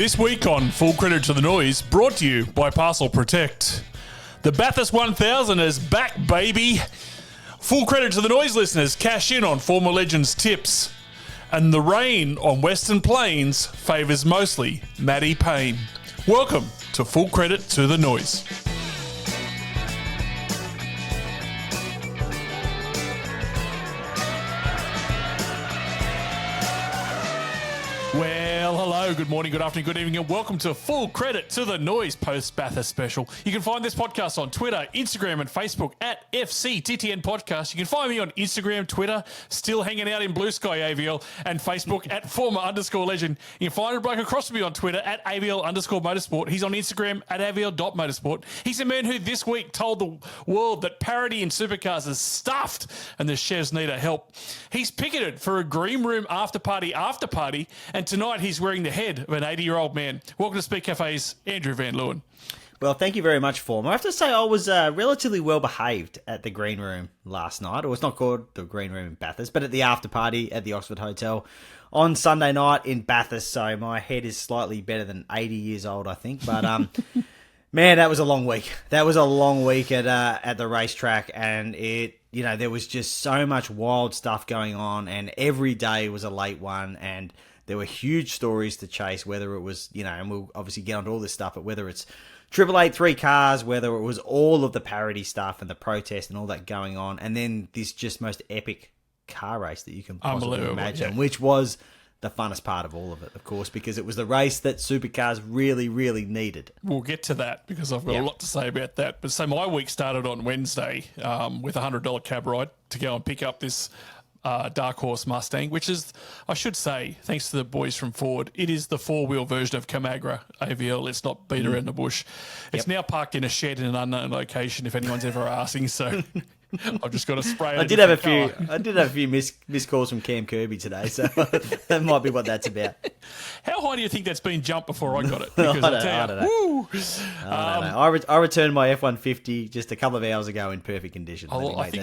This week on Full Credit to the Noise, brought to you by Parcel Protect. The Bathurst 1000 is back, baby. Full credit to the Noise listeners, cash in on former legends' tips. And the rain on Western Plains favours mostly Matty Payne. Welcome to Full Credit to the Noise. Well, hello, good morning, good afternoon, good evening, and welcome to Full Credit to the Noise post-Bathurst special. You can find this podcast on Twitter, Instagram, and Facebook at FCTTN Podcast. You can find me on Instagram, Twitter, still hanging out in Blue Sky AVL, and Facebook at former_legend. You can find a bloke across from me on Twitter at AVL_motorsport. He's on Instagram at AVL.motorsport. He's a man who this week told the world that parity in supercars is stuffed and the chefs need our help. He's picketed for a green room after party, and tonight he's wearing the head of an 80-year-old man. Welcome to Speedcafe's Andrew Van Leeuwen. Well, thank you very much, Form. I have to say I was relatively well behaved at the green room last night. Or it's not called the green room in Bathurst, but at the after party at the Oxford Hotel on Sunday night in Bathurst. So my head is slightly better than 80 years old, I think. But man, that was a long week. That was a long week at the racetrack, and there was just so much wild stuff going on, and every day was a late one, and there were huge stories to chase, whether it was, and we'll obviously get onto all this stuff, but whether it's 888 cars, whether it was all of the parity stuff and the protest and all that going on, and then this just most epic car race that you can possibly imagine, which was the funnest part of all of it, of course, because it was the race that Supercars really, really needed. We'll get to that because I've got a lot to say about that. But so my week started on Wednesday with a $100 cab ride to go and pick up this Dark Horse Mustang, which is, I should say, thanks to the boys from Ford, it is the four-wheel version of Camagra AVL. Let's not beat around the bush. It's now parked in a shed in an unknown location, if anyone's ever asking, so I've just got to spray it. I did have a few missed calls from Cam Kirby today, so that might be what that's about. How high do you think that's been jumped before I got it? Because I don't know. I returned my F-150 just a couple of hours ago in perfect condition. I think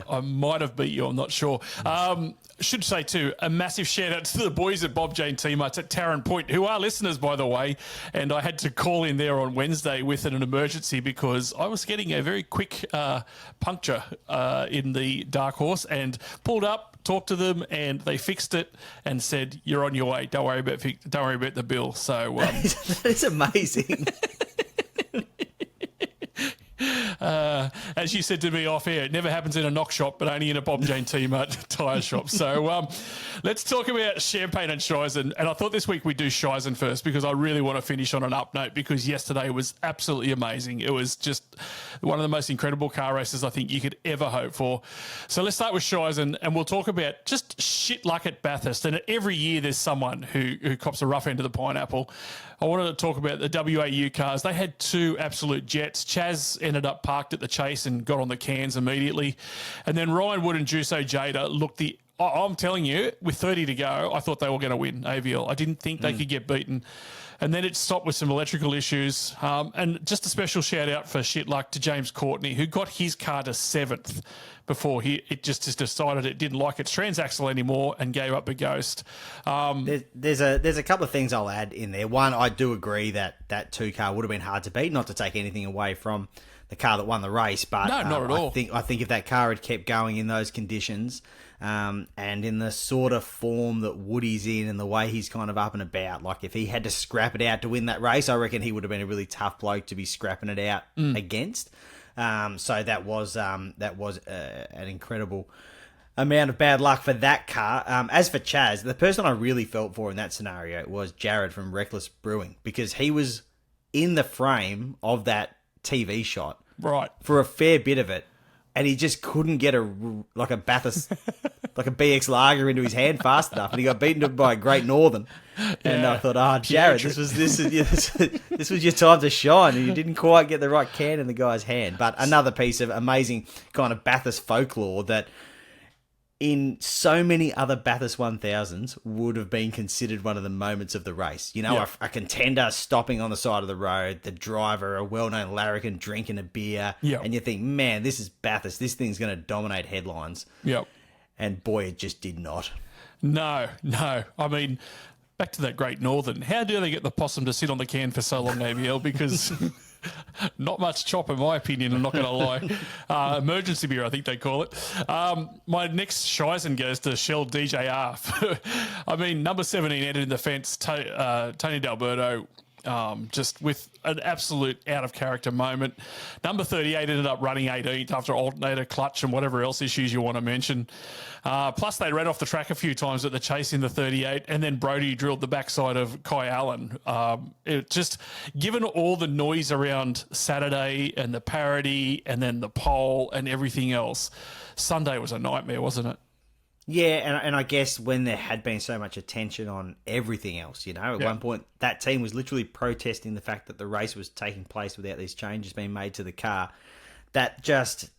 I might have beat you. I'm not sure. Should say too, a massive shout out to the boys at Bob Jane T-Marts at Tarrant Point, who are listeners, by the way. And I had to call in there on Wednesday with an emergency because I was getting a very quick puncture in the Dark Horse, and pulled up, talked to them, and they fixed it and said, "You're on your way. Don't worry about the bill." So that is amazing. As you said to me off air, it never happens in a knock shop, but only in a Bob Jane T-Mart tyre shop. So let's talk about Champagne and Shizen. And I thought this week we'd do Shizen first because I really want to finish on an up note, because yesterday was absolutely amazing. It was just one of the most incredible car races I think you could ever hope for. So let's start with Shizen, and we'll talk about just shit luck at Bathurst. And every year there's someone who cops a rough end of the pineapple. I wanted to talk about the WAU cars. They had two absolute jets. Chaz ended up parked at the chase and got on the cans immediately. And then Ryan Wood and Juso Jada looked I'm telling you, with 30 to go, I thought they were going to win AVL. I didn't think they could get beaten. And then it stopped with some electrical issues. And just a special shout out for shit luck to James Courtney, who got his car to 7th before it just decided it didn't like its transaxle anymore and gave up the ghost. There's a couple of things I'll add in there. One, I do agree that 2 car would have been hard to beat, not to take anything away from the car that won the race, but no, not at all. I think if that car had kept going in those conditions, and in the sort of form that Woody's in and the way he's kind of up and about, like if he had to scrap it out to win that race, I reckon he would have been a really tough bloke to be scrapping it out against. So that was an incredible amount of bad luck for that car. As for Chaz, the person I really felt for in that scenario was Jared from Reckless Brewing, because he was in the frame of that TV shot for a fair bit of it, and he just couldn't get a Bathurst, like a BX Lager into his hand fast enough, and he got beaten by a Great Northern. And I thought, Jared, this was your time to shine, and you didn't quite get the right can in the guy's hand. But another piece of amazing kind of Bathurst folklore that in so many other Bathurst 1000s would have been considered one of the moments of the race. A contender stopping on the side of the road, the driver, a well-known larrikin drinking a beer, and you think, man, this is Bathurst. This thing's going to dominate headlines. Yep. And boy, it just did not. No. I mean, back to that Great Northern. How do they get the possum to sit on the can for so long, AVL? Because not much chop, in my opinion, I'm not going to lie. Emergency beer, I think they call it. My next Shizen goes to Shell DJR. I mean, number 17 entered in the fence, Tony D'Alberto, just with an absolute out-of-character moment. Number 38 ended up running 18th after alternator, clutch, and whatever else issues you want to mention. Plus, they ran off the track a few times at the chase in the 38, and then Brody drilled the backside of Kai Allen. It just, given all the noise around Saturday and the parity and then the pole and everything else, Sunday was a nightmare, wasn't it? Yeah, and I guess when there had been so much attention on everything else, at one point that team was literally protesting the fact that the race was taking place without these changes being made to the car. That just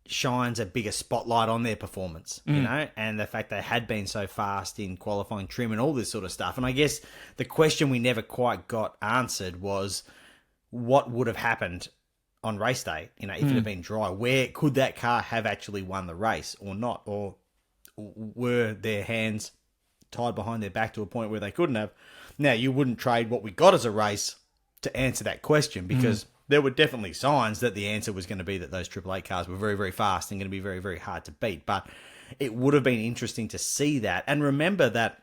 shines a bigger spotlight on their performance, and the fact they had been so fast in qualifying trim and all this sort of stuff. And I guess the question we never quite got answered was what would have happened on race day, if it had been dry. Where could that car have actually won the race or not? Or were their hands tied behind their back to a point where they couldn't have? Now, you wouldn't trade what we got as a race to answer that question, because there were definitely signs that the answer was going to be that those Triple Eight cars were very, very fast and going to be very, very hard to beat. But it would have been interesting to see that. And remember that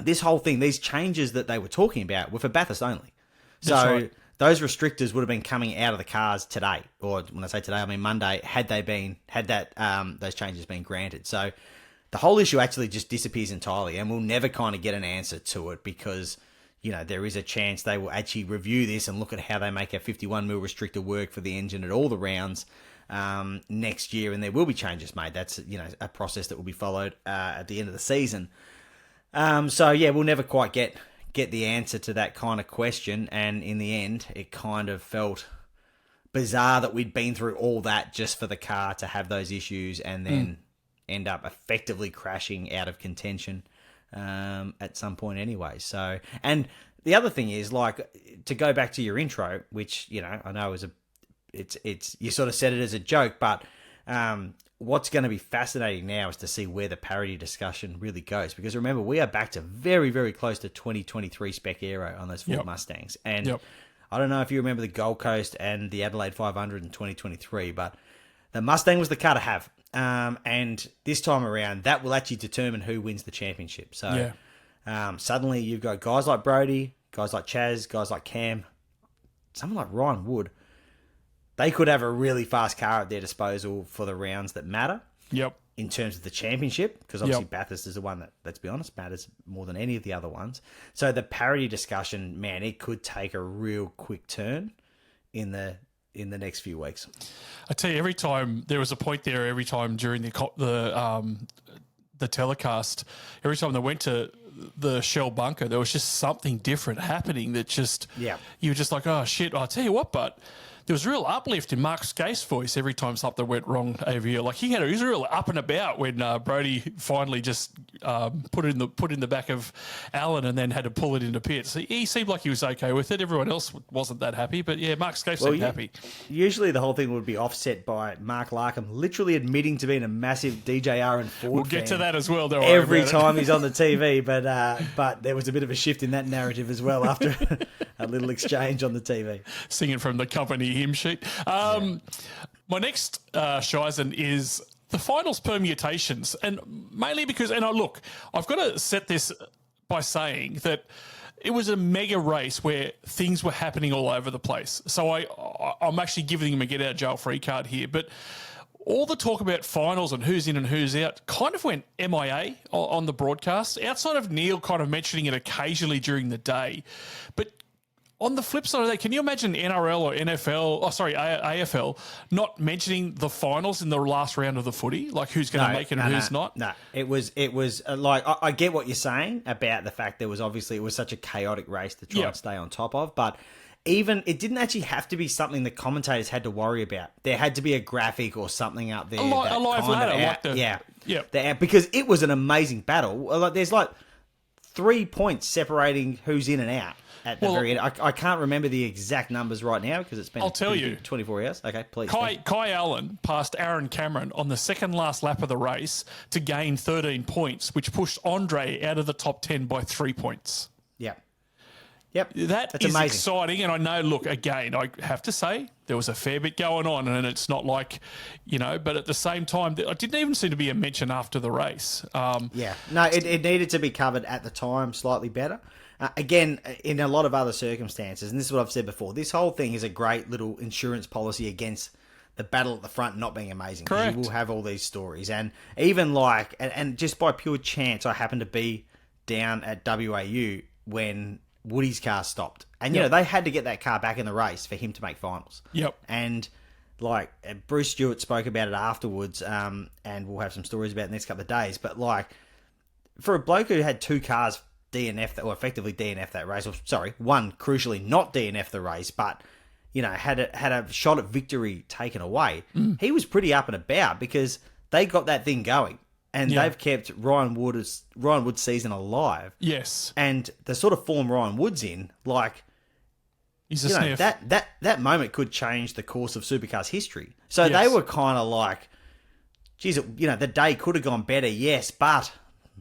this whole thing, these changes that they were talking about, were for Bathurst only. So right. Those restrictors would have been coming out of the cars today, or when I say today, I mean Monday, had those changes been granted. So the whole issue actually just disappears entirely, and we'll never kind of get an answer to it, because there is a chance they will actually review this and look at how they make a 51mm restrictor work for the engine at all the rounds next year, and there will be changes made. That's a process that will be followed at the end of the season. So yeah, we'll never quite get the answer to that kind of question, and in the end, it kind of felt bizarre that we'd been through all that just for the car to have those issues and then end up effectively crashing out of contention at some point anyway. So, and the other thing is, like, to go back to your intro, which I know it's you sort of said it as a joke, but what's going to be fascinating now is to see where the parity discussion really goes, because remember, we are back to very, very close to 2023 spec aero on those Ford Mustangs, and I don't know if you remember the Gold Coast and the Adelaide 500 in 2023, but the Mustang was the car to have. And this time around, that will actually determine who wins the championship. So suddenly you've got guys like Brody, guys like Chaz, guys like Cam, someone like Ryan Wood. They could have a really fast car at their disposal for the rounds that matter. Yep. In terms of the championship, because obviously Bathurst is the one that, let's be honest, matters more than any of the other ones. So the parity discussion, man, it could take a real quick turn in the next few weeks. I tell you, every time there was a point there, every time during the telecast, every time they went to the Shell bunker, there was just something different happening that just, you were just like, oh shit, I'll tell you what, but there was a real uplift in Mark Skaife's voice every time something went wrong over here. Like he was real up and about when Brody finally just put it in the back of Allen and then had to pull it into pits. He seemed like he was okay with it. Everyone else wasn't that happy, but yeah, Mark Skaife seemed happy. Usually the whole thing would be offset by Mark Larkham literally admitting to being a massive DJR and Ford We'll get to that as well. Don't every time he's on the TV, but there was a bit of a shift in that narrative as well after a little exchange on the TV. Singing from the company hymn sheet. My next Shizen is the finals permutations, and mainly because, I've got to set this by saying that it was a mega race where things were happening all over the place. So I'm actually giving him a get out of jail free card here, but all the talk about finals and who's in and who's out kind of went MIA on the broadcast, outside of Neil kind of mentioning it occasionally during the day. But on the flip side of that, can you imagine NRL or AFL not mentioning the finals in the last round of the footy? Like who's going to make it and who's not? No, it was like, I get what you're saying about the fact it was such a chaotic race to try and stay on top of, but even it didn't actually have to be something the commentators had to worry about. There had to be a graphic or something up there. A live ladder. Because it was an amazing battle. Like there's 3 points separating who's in and out at the very end. I can't remember the exact numbers right now because it's been I'll tell you. 24 hours. Okay, please. Kai Allen passed Aaron Cameron on the second last lap of the race to gain 13 points, which pushed Andre out of the top 10 by 3 points. Yep. That's amazing. Exciting. And I know, look, again, I have to say there was a fair bit going on and it's not like, but at the same time, it didn't even seem to be a mention after the race. No, it needed to be covered at the time slightly better. Again, in a lot of other circumstances, and this is what I've said before, this whole thing is a great little insurance policy against the battle at the front not being amazing. Correct. You will have all these stories. And even and just by pure chance, I happened to be down at WAU when Woody's car stopped. And, they had to get that car back in the race for him to make finals. Yep. And, Bruce Stewart spoke about it afterwards, and we'll have some stories about it in the next couple of days. But, for a bloke who had 2 cars DNF, or effectively DNF that race, or, sorry, one crucially not DNF the race, but, had a shot at victory taken away, he was pretty up and about because they got that thing going. And they've kept Ryan Wood's season alive. Yes. And the sort of form Ryan Wood's in, he's a sniff. That moment could change the course of Supercars history. So they were kind of like, geez, the day could have gone better, yes, but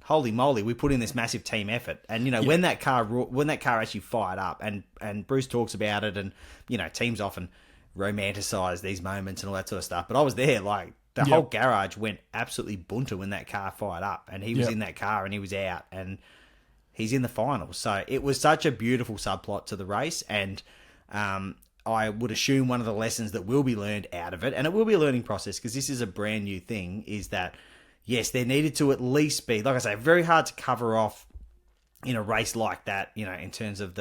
holy moly, we put in this massive team effort. And, when that car actually fired up, and Bruce talks about it, and, teams often romanticize these moments and all that sort of stuff. But I was there, the whole garage went absolutely bunter when that car fired up, and he was in that car and he was out, and he's in the finals. So it was such a beautiful subplot to the race, and I would assume one of the lessons that will be learned out of it, and it will be a learning process because this is a brand new thing, is that, yes, there needed to at least be, like I say, very hard to cover off in a race like that, in terms of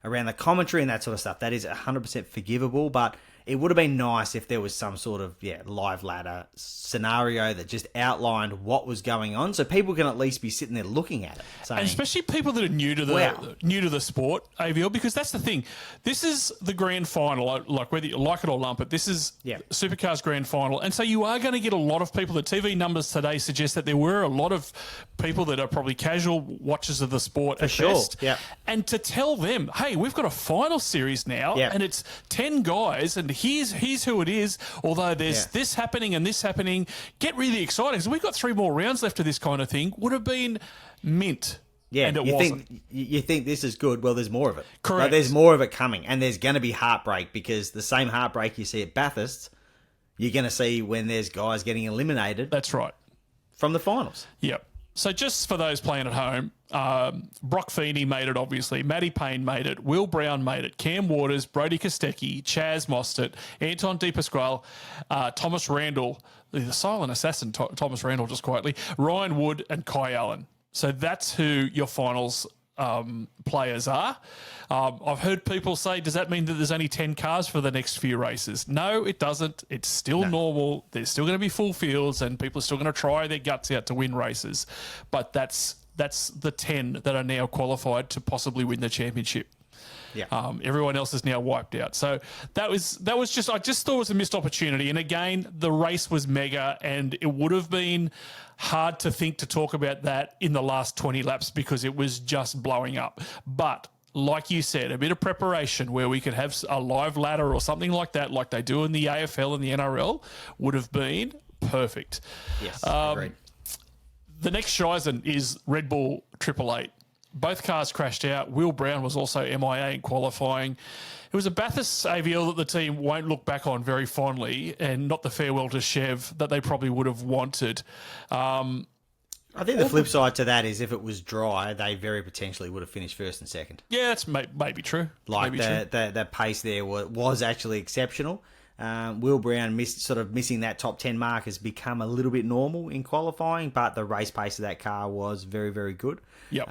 around the commentary and that sort of stuff. That is 100% forgivable, but it would have been nice if there was some sort of live ladder scenario that just outlined what was going on, so people can at least be sitting there looking at it. Saying, and especially people that are new to the sport, AVL, because that's the thing. This is the grand final, whether you like it or lump it. This is Supercars grand final, and so you are going to get a lot of people. The TV numbers today suggest that there were a lot of people that are probably casual watchers of the sport at best. Yeah. And to tell them, hey, we've got a final series now, and it's 10 guys, and here's who it is, although there's this happening and this happening. Get really excited because we've got 3 more rounds left of this kind of thing. Would have been mint. Yeah, and it wasn't. You think this is good? Well, there's more of it. Correct. There's more of it coming, and there's going to be heartbreak because the same heartbreak you see at Bathurst, you're going to see when there's guys getting eliminated. That's right. From the finals. Yep. So just for those playing at home, Brock Feeney made it, obviously. Matty Payne made it. Will Brown made it. Cam Waters, Brody Kostecki, Chaz Mostert, Anton De Pasquale, Thomas Randall, the silent assassin, Thomas Randall, just quietly, Ryan Wood, and Kai Allen. So that's who your finals players are. I've heard people say, does that mean that there's only 10 cars for the next few races? No, it doesn't. It's still normal. There's still going to be full fields and people are still going to try their guts out to win races. But that's the 10 that are now qualified to possibly win the championship. Yeah. Everyone else is now wiped out. So that was just, I just thought it was a missed opportunity. And again, the race was mega, and it would have been hard to think to talk about that in the last 20 laps because it was just blowing up. But like you said, a bit of preparation where we could have a live ladder or something like that, like they do in the AFL and the NRL, would have been perfect. Yes, agreed. The next Shizen is Red Bull 888. Both cars crashed out. Will Brown was also MIA in qualifying. It was a Bathurst AVL that the team won't look back on very fondly, and not the farewell to Chev that they probably would have wanted. I think the flip side to that is if it was dry, they very potentially would have finished first and second. Yeah, that's maybe true. The pace there was actually exceptional. Will Brown missing that top 10 mark has become a little bit normal in qualifying, but the race pace of that car was very, very good. Yep.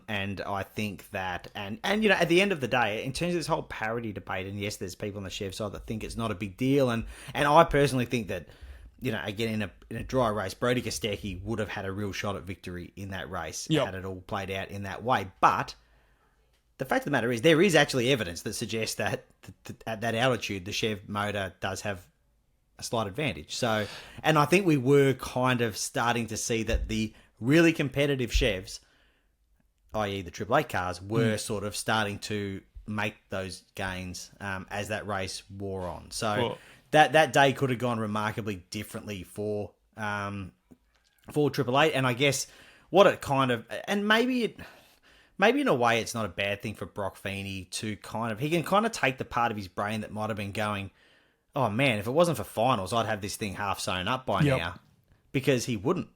And I think that, and at the end of the day, in terms of this whole parity debate, and yes, there's people on the Chev side that think it's not a big deal, and I personally think that, again, in a dry race, Brody Kostecki would have had a real shot at victory in that race had it all played out in that way. But the fact of the matter is, there is actually evidence that suggests that at that altitude, the Chev motor does have a slight advantage. So, and I think we were kind of starting to see that the really competitive Chevs, i.e. the Triple Eight cars, were sort of starting to make those gains as that race wore on. So that day could have gone remarkably differently for Triple Eight. And I guess what it kind of, and maybe in a way it's not a bad thing for Brock Feeney to he can kind of take the part of his brain that might have been going, oh man, if it wasn't for finals, I'd have this thing half sewn up by now, because he wouldn't.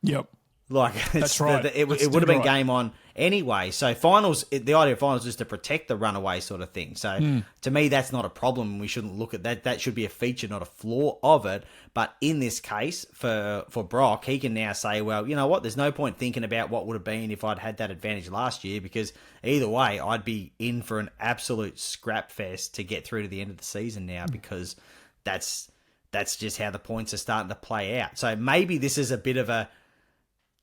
Yep. Like, that's right. It would have been game on anyway. So finals, the idea of finals is to protect the runaway sort of thing. So to me, that's not a problem. We shouldn't look at that. That should be a feature, not a flaw of it. But in this case, for Brock, he can now say, well, you know what? There's no point thinking about what would have been if I'd had that advantage last year, because either way, I'd be in for an absolute scrap fest to get through to the end of the season now, because that's just how the points are starting to play out. So maybe this is a bit of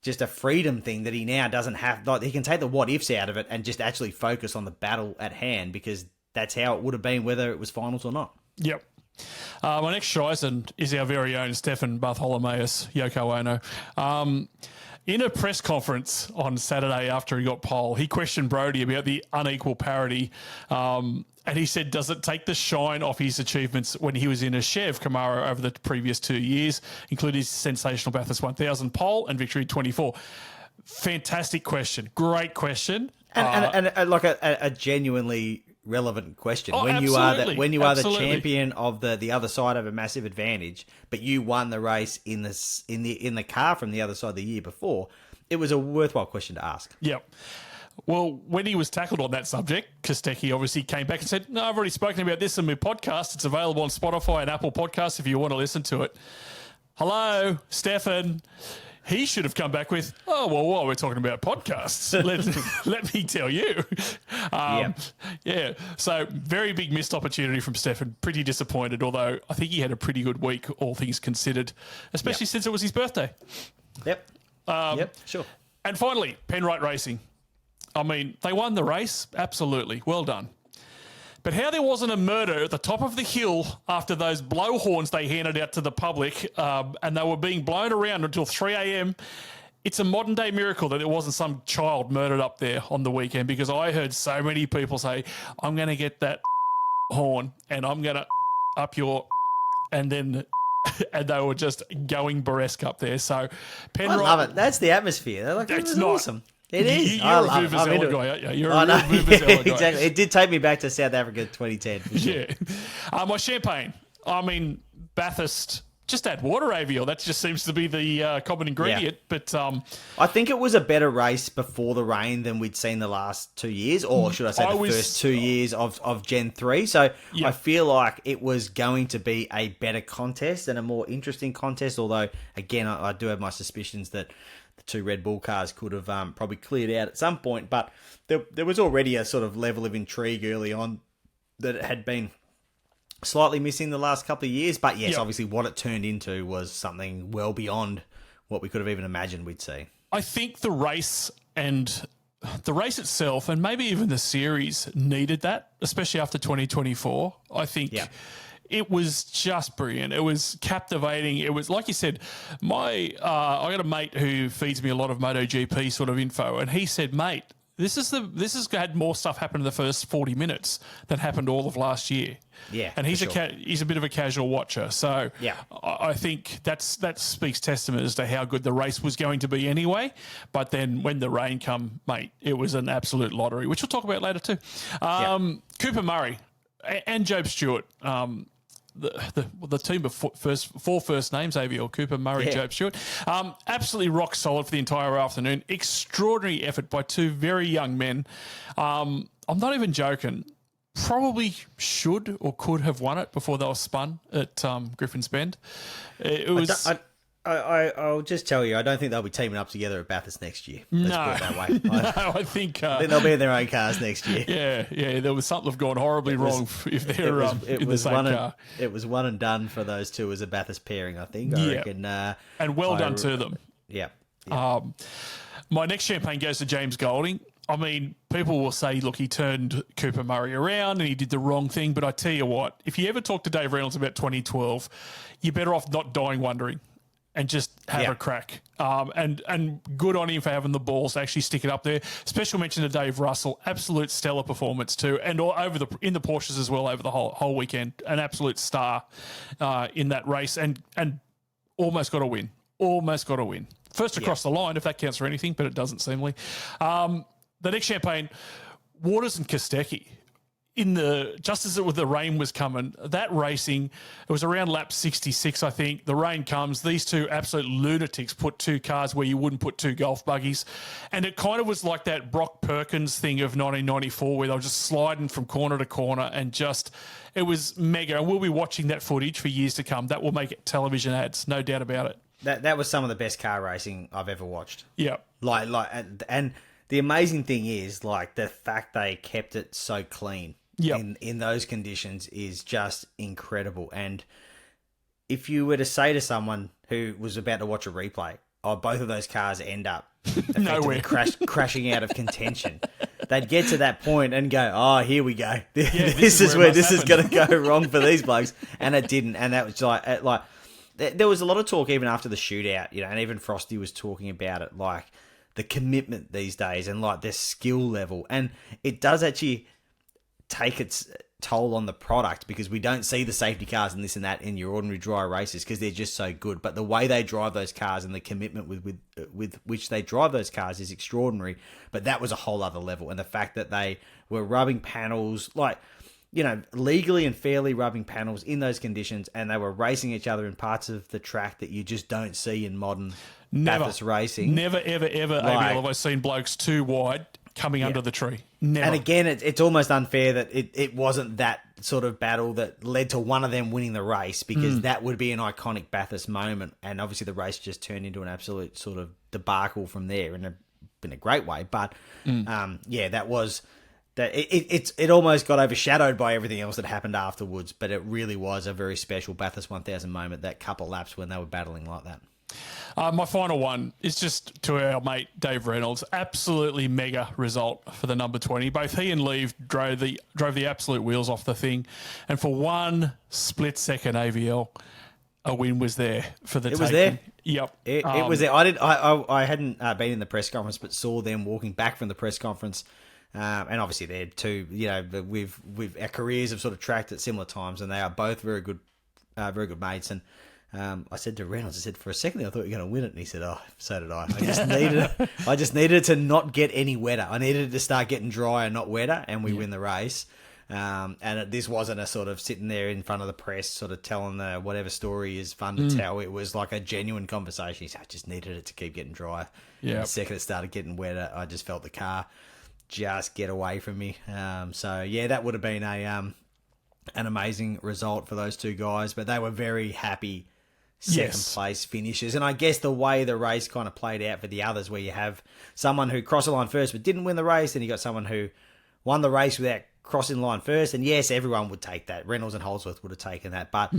just a freedom thing that he now doesn't have. Like, he can take the what ifs out of it and just actually focus on the battle at hand, because that's how it would have been whether it was finals or not. Yep. My next Shizen is our very own Stefan Bartholomaeus, Yoko Ono. In a press conference on Saturday after he got pole, he questioned Brodie about the unequal parity. And he said, does it take the shine off his achievements when he was in a Chev Camaro over the previous 2 years, including his sensational Bathurst 1000 pole and victory 24? Fantastic question. Great question. And like a genuinely relevant question. Oh, when absolutely. you are the champion of the other side of a massive advantage, but you won the race in the car from the other side the year before, it was a worthwhile question to ask. Yep. Well, when he was tackled on that subject, Kostecki obviously came back and said, no, I've already spoken about this in my podcast. It's available on Spotify and Apple Podcasts if you want to listen to it. Hello, Stefan. He should have come back with, oh, well, while we're talking about podcasts, let me tell you. Yeah, so very big missed opportunity from Stefan. Pretty disappointed, although I think he had a pretty good week, all things considered, especially since it was his birthday. Yep, sure. And finally, Penrite Racing. I mean, they won the race, absolutely. Well done. But how there wasn't a murder at the top of the hill after those blowhorns they handed out to the public, and they were being blown around until 3 a.m., it's a modern-day miracle that there wasn't some child murdered up there on the weekend, because I heard so many people say, I'm going to get that horn and I'm going to up your... And then... and they were just going burlesque up there. So Penrite... I love it. That's the atmosphere. They're like, it's awesome. It is. You're a Vuvuzela guy, aren't you? You're a real Vuvuzela guy. Exactly. It did take me back to South Africa 2010. For sure. Yeah. My champagne. I mean, Bathurst, just add water, Aviel. That just seems to be the common ingredient. Yeah. But I think it was a better race before the rain than we'd seen the last 2 years, or should I say first 2 years of Gen 3. So I feel like it was going to be a better contest and a more interesting contest, although, again, I do have my suspicions that the two Red Bull cars could have probably cleared out at some point, but there was already a sort of level of intrigue early on that had been slightly missing the last couple of years. But yes, obviously what it turned into was something well beyond what we could have even imagined we'd see. I think the race itself, and maybe even the series, needed that, especially after 2024. I think... It was just brilliant. It was captivating. It was, like you said, I got a mate who feeds me a lot of MotoGP sort of info, and he said, mate, this has had more stuff happen in the first 40 minutes than happened all of last year. Yeah, and he's a bit of a casual watcher, so I think that speaks testament as to how good the race was going to be anyway. But then when the rain come, mate, it was an absolute lottery, which we'll talk about later too. Cooper Murray and Job Stewart. The team of four first names, AVL, Cooper, Murray, Job Stewart. Absolutely rock solid for the entire afternoon. Extraordinary effort by two very young men. I'm not even joking. Probably should or could have won it before they were spun at Griffin's Bend. It was... I'll just tell you, I don't think they'll be teaming up together at Bathurst next year. Let's put it that way. I think they'll be in their own cars next year. Yeah. There was something gone horribly wrong if they're in the same car. It was one and done for those two as a Bathurst pairing, I think. I reckon. And well done to them. Yeah. My next champagne goes to James Golding. I mean, people will say, look, he turned Cooper Murray around and he did the wrong thing. But I tell you what, if you ever talk to Dave Reynolds about 2012, you're better off not dying wondering. and just have a crack. And good on him for having the balls to actually stick it up there. Special mention to Dave Russell, absolute stellar performance too, and in the Porsches as well over the whole weekend, an absolute star in that race, and almost got a win. Almost got a win. First across the line, if that counts for anything, but it doesn't seemingly. The next Champagne, Waters and Kostecki. Just as the rain was coming, that racing, it was around lap 66, I think. The rain comes. These two absolute lunatics put two cars where you wouldn't put two golf buggies. And it kind of was like that Brock Perkins thing of 1994 where they were just sliding from corner to corner and it was mega. And we'll be watching that footage for years to come. That will make it television ads, no doubt about it. That was some of the best car racing I've ever watched. Yeah. And the amazing thing is, like, the fact they kept it so clean. In those conditions is just incredible. And if you were to say to someone who was about to watch a replay, both of those cars end up nowhere, crashing out of contention, they'd get to that point and go, "Oh, here we go. This is where this is going to go wrong for these blokes." And it didn't. And that was like there was a lot of talk even after the shootout, and even Frosty was talking about it, like the commitment these days and like their skill level, and it does actually take its toll on the product because we don't see the safety cars and this and that in your ordinary dry races because they're just so good. But the way they drive those cars and the commitment with which they drive those cars is extraordinary. But that was a whole other level. And the fact that they were rubbing panels, legally and fairly rubbing panels in those conditions, and they were racing each other in parts of the track that you just don't see in modern Bathurst racing. Never, ever, ever, ABL, have I seen blokes too wide coming under the tree. Never. And again, it's almost unfair that it wasn't that sort of battle that led to one of them winning the race, because that would be an iconic Bathurst moment. And obviously the race just turned into an absolute sort of debacle from there in a great way. But that was that. It almost got overshadowed by everything else that happened afterwards. But it really was a very special Bathurst 1000 moment, that couple laps when they were battling like that. My final one is just to our mate Dave Reynolds. Absolutely mega result for the number 20. Both he and Leeve drove the absolute wheels off the thing, and for one split second, AVL, a win was there for the. It was there. Yep, it was there. I hadn't been in the press conference, but saw them walking back from the press conference. And obviously they're two. We've our careers have sort of tracked at similar times, and they are both very good mates. And I said to Reynolds, for a second there, I thought you were going to win it. And he said, "Oh, so did I. I just needed it to not get any wetter. I needed it to start getting drier, not wetter, and we win the race." This wasn't a sort of sitting there in front of the press, sort of telling whatever story is fun to tell. It was like a genuine conversation. He said, "I just needed it to keep getting drier." Yeah. The second it started getting wetter, I just felt the car just get away from me. That would have been an amazing result for those two guys, but they were very happy second place finishes. And I guess the way the race kind of played out for the others, where you have someone who crossed the line first but didn't win the race, and you got someone who won the race without crossing the line first. And yes, everyone would take that. Reynolds and Holdsworth would have taken that. But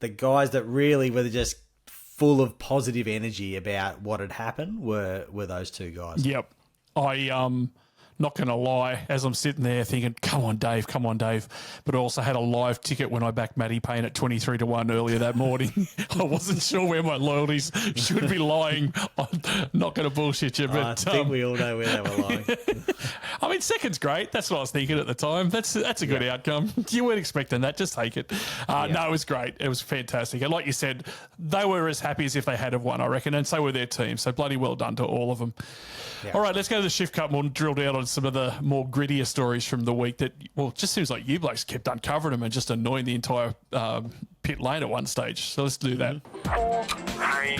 the guys that really were just full of positive energy about what had happened were those two guys. Yep. Not going to lie, as I'm sitting there thinking, come on, Dave. But I also had a live ticket when I backed Matty Payne at 23-1 earlier that morning. I wasn't sure where my loyalties should be lying. I'm not going to bullshit you, but I think we all know where they were lying. I mean, second's great. That's what I was thinking at the time. That's a good outcome. You weren't expecting that. Just take it. No, it was great. It was fantastic. And like you said, they were as happy as if they had have won, I reckon, and so were their team. So bloody well done to all of them. Yeah. All right, let's go to the shift cup. We'll drill down on some of the more grittier stories from the week that, well, it just seems like you blokes kept uncovering them and just annoying the entire pit lane at one stage. So let's do that. 4, 3,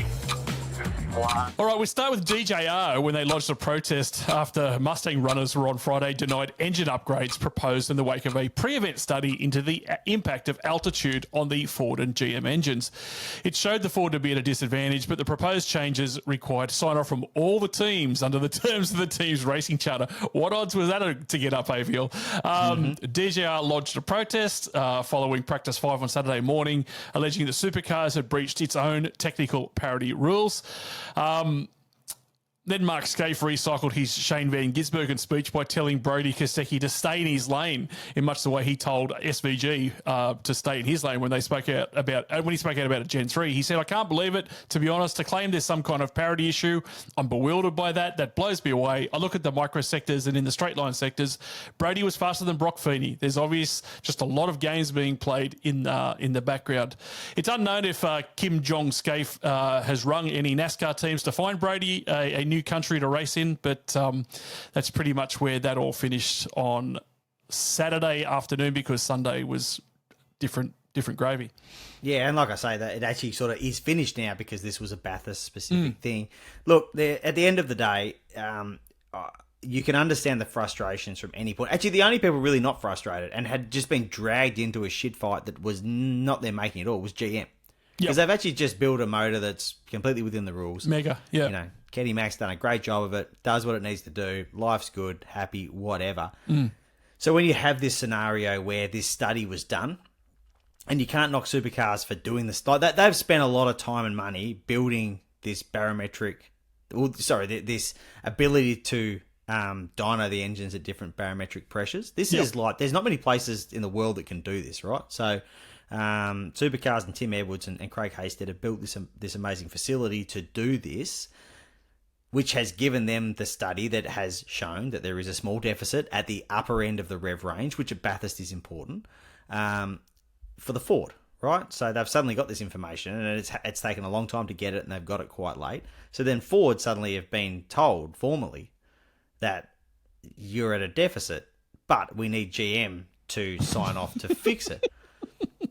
1. All right, we start with DJR when they lodged a protest after Mustang runners were on Friday denied engine upgrades proposed in the wake of a pre-event study into the impact of altitude on the Ford and GM engines. It showed the Ford to be at a disadvantage, but the proposed changes required sign-off from all the teams under the terms of the team's racing charter. What odds was that to get up, Aviel? DJR lodged a protest following practice 5 on Saturday morning, alleging that Supercars had breached its own technical parity rules. Then Mark Scaife recycled his Shane Van Gisbergen speech by telling Brody Kostecki to stay in his lane in much the way he told SVG to stay in his lane when he spoke out about a Gen 3. He said, "I can't believe it, to be honest, to claim there's some kind of parity issue. I'm bewildered by that. That blows me away. I look at the micro sectors and in the straight line sectors, Brady was faster than Brock Feeney. There's obvious just a lot of games being played in the background." It's unknown if Kim Jong Scaife has rung any NASCAR teams to find Brady a new country to race in, but that's pretty much where that all finished on Saturday afternoon, because Sunday was different gravy. Yeah, and like I say, that it actually sort of is finished now because this was a Bathurst specific thing. Look, at the end of the day, you can understand the frustrations from any point. Actually, the only people really not frustrated and had just been dragged into a shit fight that was not their making at all was GM. Because they've actually just built a motor that's completely within the rules. Mega, yeah. You know, Kenny Mack's done a great job of it, does what it needs to do, life's good, happy, whatever. So when you have this scenario where this study was done, and you can't knock Supercars for doing this, like that, they've spent a lot of time and money building this this ability to dyno the engines at different barometric pressures. This is like, there's not many places in the world that can do this, right? So Supercars and Tim Edwards and Craig Hasted have built this amazing facility to do this, which has given them the study that has shown that there is a small deficit at the upper end of the rev range, which at Bathurst is important, for the Ford, right? So they've suddenly got this information, and it's taken a long time to get it, and they've got it quite late. So then Ford suddenly have been told formally that you're at a deficit, but we need GM to sign off to fix it.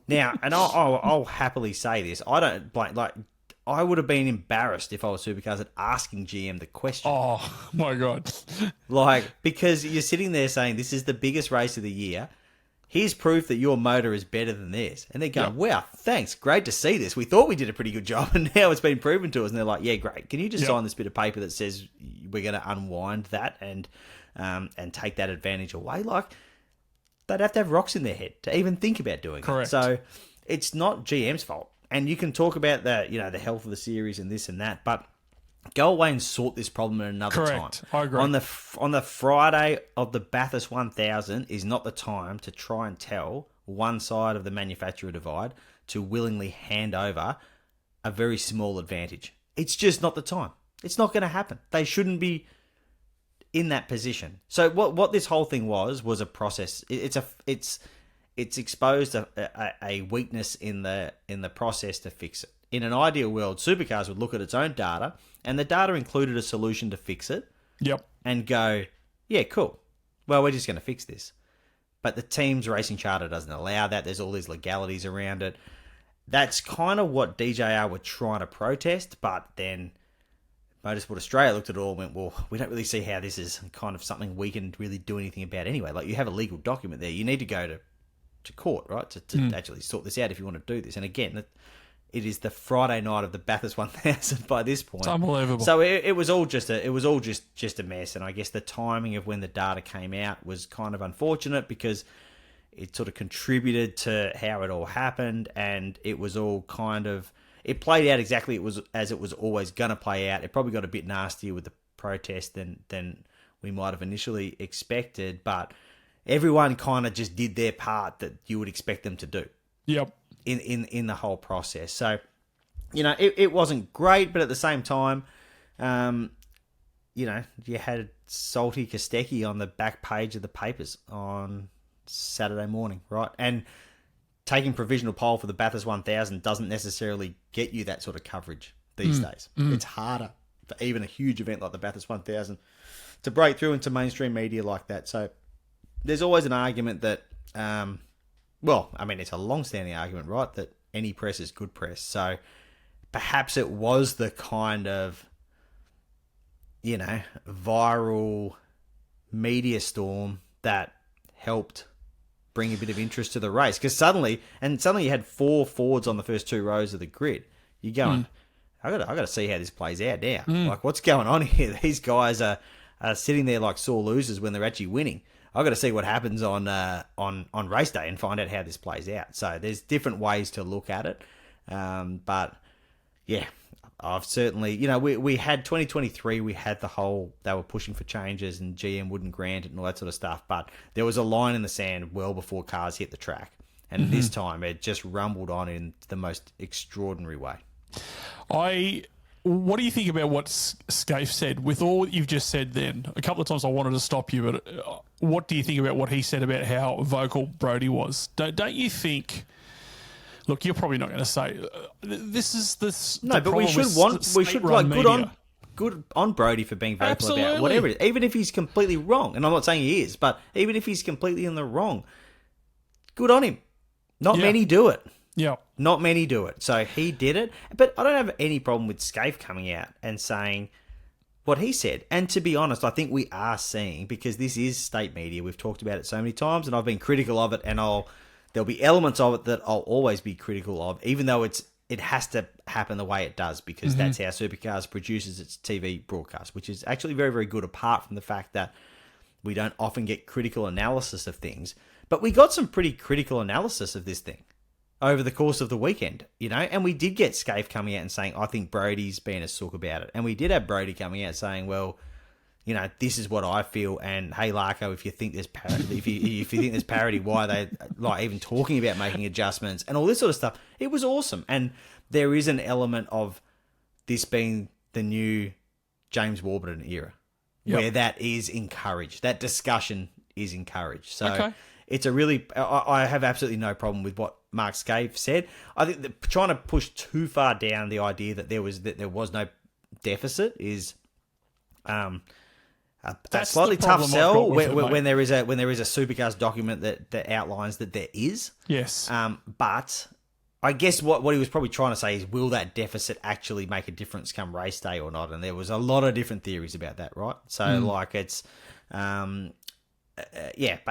Now, and I'll happily say this, I don't blame, like, I would have been embarrassed if I was Supercars at asking GM the question. Oh, my God. Like, because you're sitting there saying, this is the biggest race of the year. Here's proof that your motor is better than theirs. And they're going, wow, thanks. Great to see this. We thought we did a pretty good job, and now it's been proven to us. And they're like, yeah, great. Can you just sign this bit of paper that says we're going to unwind that and take that advantage away? Like, they'd have to have rocks in their head to even think about doing it. So it's not GM's fault. And you can talk about the health of the series and this and that, but go away and sort this problem at another time. I agree. On the Friday of the Bathurst 1000 is not the time to try and tell one side of the manufacturer divide to willingly hand over a very small advantage. It's just not the time. It's not going to happen. They shouldn't be in that position. So what this whole thing was a process. It's exposed a weakness in the process to fix it. In an ideal world, Supercars would look at its own data, and the data included a solution to fix it. Yep. And go, yeah, cool. Well, we're just going to fix this. But the team's racing charter doesn't allow that. There's all these legalities around it. That's kind of what DJR were trying to protest, but then Motorsport Australia looked at it all and went, well, we don't really see how this is kind of something we can really do anything about anyway. Like, you have a legal document there. You need to go to court, right, to actually sort this out if you want to do this. And again, it is the Friday night of the Bathurst 1000 by this point. It's unbelievable. So it was all just a mess. And I guess the timing of when the data came out was kind of unfortunate because it sort of contributed to how it all happened, and it was all kind of, it played out exactly as it was always going to play out. It probably got a bit nastier with the protest than we might have initially expected, but everyone kind of just did their part that you would expect them to do. Yep. In the whole process. So, it wasn't great, but at the same time, you had Salty Kostecki on the back page of the papers on Saturday morning, right? And taking provisional poll for the Bathurst 1000 doesn't necessarily get you that sort of coverage these days. It's harder for even a huge event like the Bathurst 1000 to break through into mainstream media like that. So there's always an argument that, it's a long-standing argument, right, that any press is good press. So perhaps it was the kind of, viral media storm that helped bring a bit of interest to the race. Because suddenly you had 4 Fords on the first 2 rows of the grid. You're going, I got to see how this plays out now. Like, what's going on here? These guys are sitting there like sore losers when they're actually winning. I've got to see what happens on race day and find out how this plays out. So there's different ways to look at it. But yeah, I've certainly, we had 2023, we had the whole, they were pushing for changes and GM wouldn't grant it and all that sort of stuff. But there was a line in the sand well before cars hit the track. And this time it just rumbled on in the most extraordinary way. What do you think about what Scaife said? With all that you've just said then, a couple of times I wanted to stop you, but what do you think about what he said about how vocal Brodie was? Don't you think... Look, you're probably not going to say this is this. No, but we should good on Brodie for being vocal about whatever it is, even if he's completely wrong. And I'm not saying he is, but even if he's completely in the wrong, good on him. Not many do it. Yeah, not many do it. So he did it, but I don't have any problem with Scaife coming out and saying what he said. And to be honest, I think we are seeing, because this is state media. We've talked about it so many times, and I've been critical of it, and there'll be elements of it that I'll always be critical of, even though it has to happen the way it does, because that's how Supercars produces its TV broadcast, which is actually very, very good, apart from the fact that we don't often get critical analysis of things. But we got some pretty critical analysis of this thing over the course of the weekend, and we did get Scaife coming out and saying, I think Brodie's been a sook about it. And we did have Brodie coming out saying, well, this is what I feel, and hey, Larko, if you think there's parity, if you think there's parity, why are they even talking about making adjustments and all this sort of stuff? It was awesome, and there is an element of this being the new James Warburton era, where that is encouraged. That discussion is encouraged. So it's a really, I have absolutely no problem with what Mark Scaife said. I think that trying to push too far down the idea that there was no deficit is. That's slightly tough sell when there is a Supercars document that outlines that there is. Yes. But I guess what he was probably trying to say is, will that deficit actually make a difference come race day or not? And there was a lot of different theories about that, right? So it's, But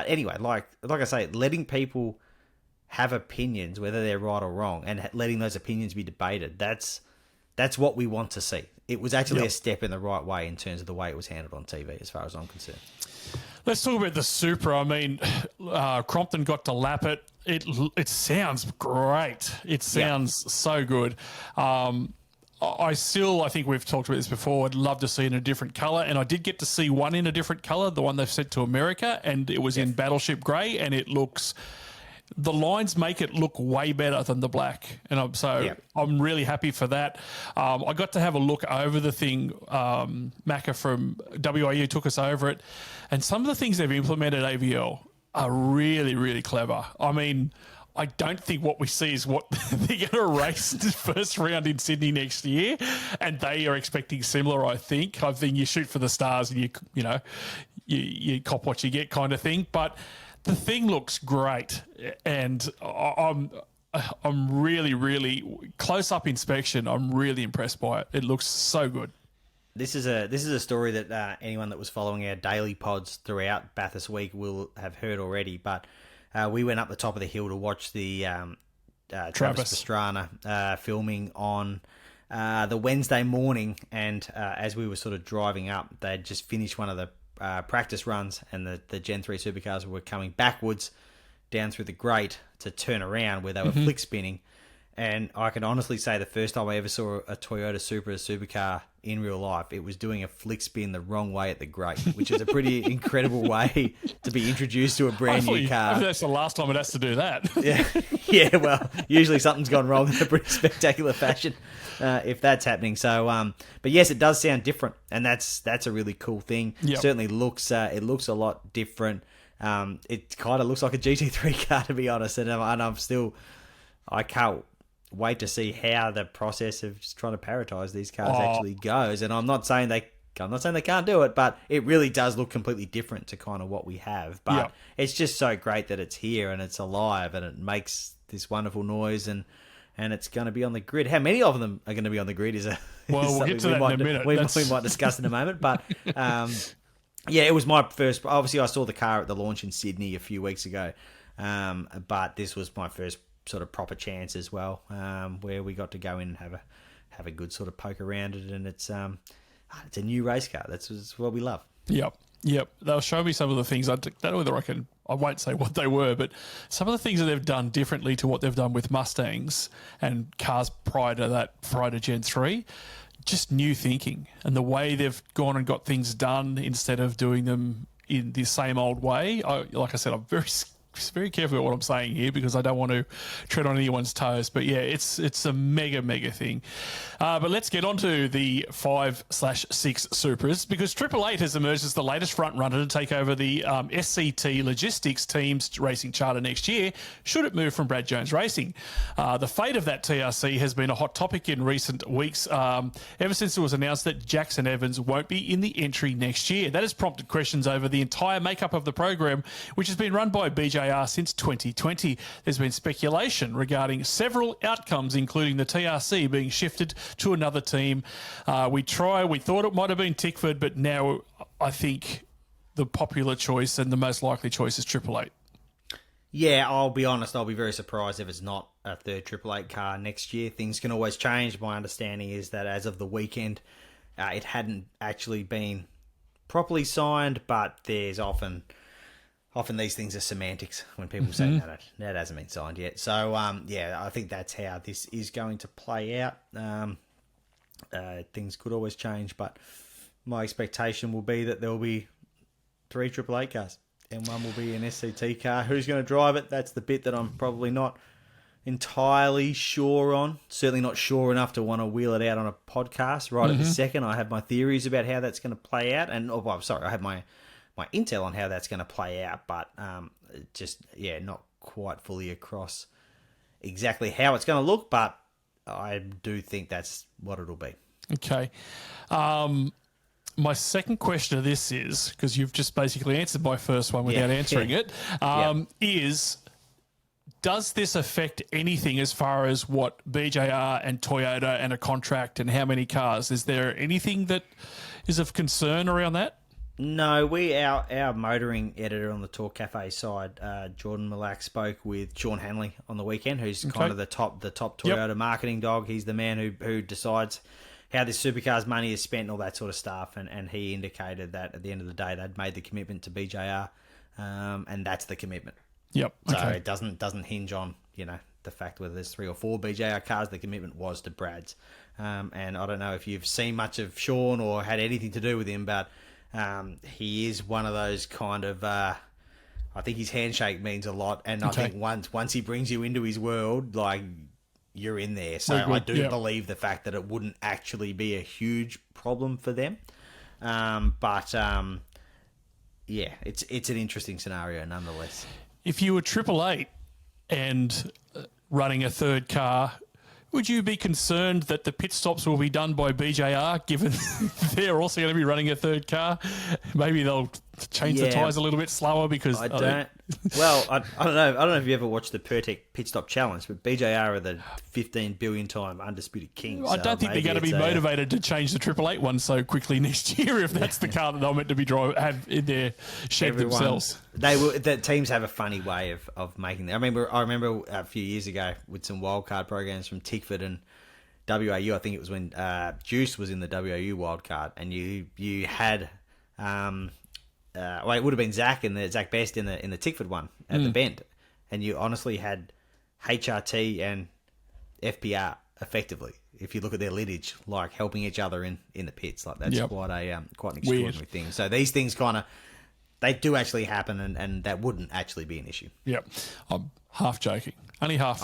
anyway, like I say, letting people have opinions, whether they're right or wrong, and letting those opinions be debated, that's what we want to see. It was actually a step in the right way in terms of the way it was handled on TV, as far as I'm concerned. Let's talk about the Supra. I mean, Crompton got to lap it. It sounds great. It sounds so good. I think we've talked about this before. I'd love to see it in a different colour, and I did get to see one in a different colour, the one they've sent to America, and it was in Battleship Grey, and it looks... The lines make it look way better than the black, and I'm really happy for that. I got to have a look over the thing. Macca from WIU took us over it, and some of the things they've implemented at AVL are really, really clever. I mean, I don't think what we see is what they're going to race the first round in Sydney next year, and they are expecting similar. I think you shoot for the stars, and you cop what you get, kind of thing, but. The thing looks great, and I'm really, really close up inspection. I'm really impressed by it. It looks so good. This is a story that anyone that was following our daily pods throughout Bathurst week will have heard already. But we went up the top of the hill to watch the Travis Pastrana filming on the Wednesday morning, and as we were sort of driving up, they'd just finished one of the practice runs, and the Gen 3 Supercars were coming backwards down through the grate to turn around where they were flick spinning. And I can honestly say the first time I ever saw a Toyota Supra supercar in real life, it was doing a flick spin the wrong way at the grate, which is a pretty incredible way to be introduced to a brand new car. That's the last time it has to do that. Yeah. Well, usually something's gone wrong in a pretty spectacular fashion if that's happening. So, but yes, it does sound different, and that's a really cool thing. Yep. Certainly looks a lot different. It kind of looks like a GT3 car, to be honest, and I can't wait to see how the process of just trying to paritize these cars actually goes. And I'm not saying they can't do it, but it really does look completely different to kind of what we have. But it's just so great that it's here and it's alive and it makes this wonderful noise, and it's going to be on the grid. How many of them are going to be on the grid we'll get to that in a minute. We might discuss in a moment. But it was my first. Obviously, I saw the car at the launch in Sydney a few weeks ago, but this was my first sort of proper chance as well, where we got to go in and have a good sort of poke around it, and it's a new race car. That's what we love. Yep. They'll show me some of the things. I don't know whether I won't say what they were, but some of the things that they've done differently to what they've done with Mustangs and cars prior to Gen 3. just new thinking and the way they've gone and got things done instead of doing them in the same old way. Like I said, I'm very careful about what I'm saying here because I don't want to tread on anyone's toes. But yeah, it's a mega thing. But let's get on to the 5/6 Supers because Triple Eight has emerged as the latest front runner to take over the SCT Logistics team's racing charter next year, should it move from Brad Jones Racing. The fate of that TRC has been a hot topic in recent weeks, ever since it was announced that Jackson Evans won't be in the entry next year. That has prompted questions over the entire makeup of the program, which has been run by BJR since 2020. There's been speculation regarding several outcomes, including the TRC being shifted to another team. We thought it might have been Tickford, but now I think the popular choice and the most likely choice is Triple Eight. Yeah, I'll be honest, I'll be very surprised if it's not a third Triple Eight car next year. Things can always change. My understanding is that as of the weekend, it hadn't actually been properly signed, but there's often these things are semantics when people say no, that hasn't been signed yet. So, I think that's how this is going to play out. Things could always change, but my expectation will be that there will be 3 Triple Eight cars and one will be an SCT car. Who's going to drive it? That's the bit that I'm probably not entirely sure on. Certainly not sure enough to want to wheel it out on a podcast right at this second. I have my theories about how that's going to play out. And, I have my intel on how that's going to play out, but not quite fully across exactly how it's going to look, but I do think that's what it'll be. Okay. My second question of this is, because you've just basically answered my first one without answering it, is does this affect anything as far as what BJR and Toyota and a contract and how many cars? Is there anything that is of concern around that? No, our motoring editor on the Talk Cafe side, Jordan Malak, spoke with Sean Hanley on the weekend, who's kind of the top Toyota marketing dog. He's the man who decides how this Supercars money is spent and all that sort of stuff. And he indicated that at the end of the day, they'd made the commitment to BJR, and that's the commitment. Yep. Okay. So it doesn't hinge on the fact whether there's 3 or 4 BJR cars. The commitment was to Brad's, and I don't know if you've seen much of Sean or had anything to do with him, but. He is one of those kind of. I think his handshake means a lot, and I think once he brings you into his world, like you're in there. So I do believe the fact that it wouldn't actually be a huge problem for them. It's an interesting scenario nonetheless. If you were Triple Eight and running a third car, would you be concerned that the pit stops will be done by BJR, given they're also going to be running a third car? Maybe they'll change the tyres a little bit slower because... I don't know. I don't know if you ever watched the Pertec Pit Stop Challenge, but BJR are the 15 billion time undisputed kings. I don't think they're going to be motivated to change the Triple Eight one so quickly next year if that's the car that they're meant to be have in their shed themselves. The teams have a funny way of making that. I remember a few years ago with some wildcard programs from Tickford and WAU. I think it was when Juice was in the WAU wildcard, and you had it would have been Zach Best in the Tickford one at the Bend, and you honestly had HRT and FPR effectively. If you look at their lineage, like helping each other in the pits, like that's quite an extraordinary thing. So these things they do actually happen, and that wouldn't actually be an issue. Yep, I'm half joking. Only half.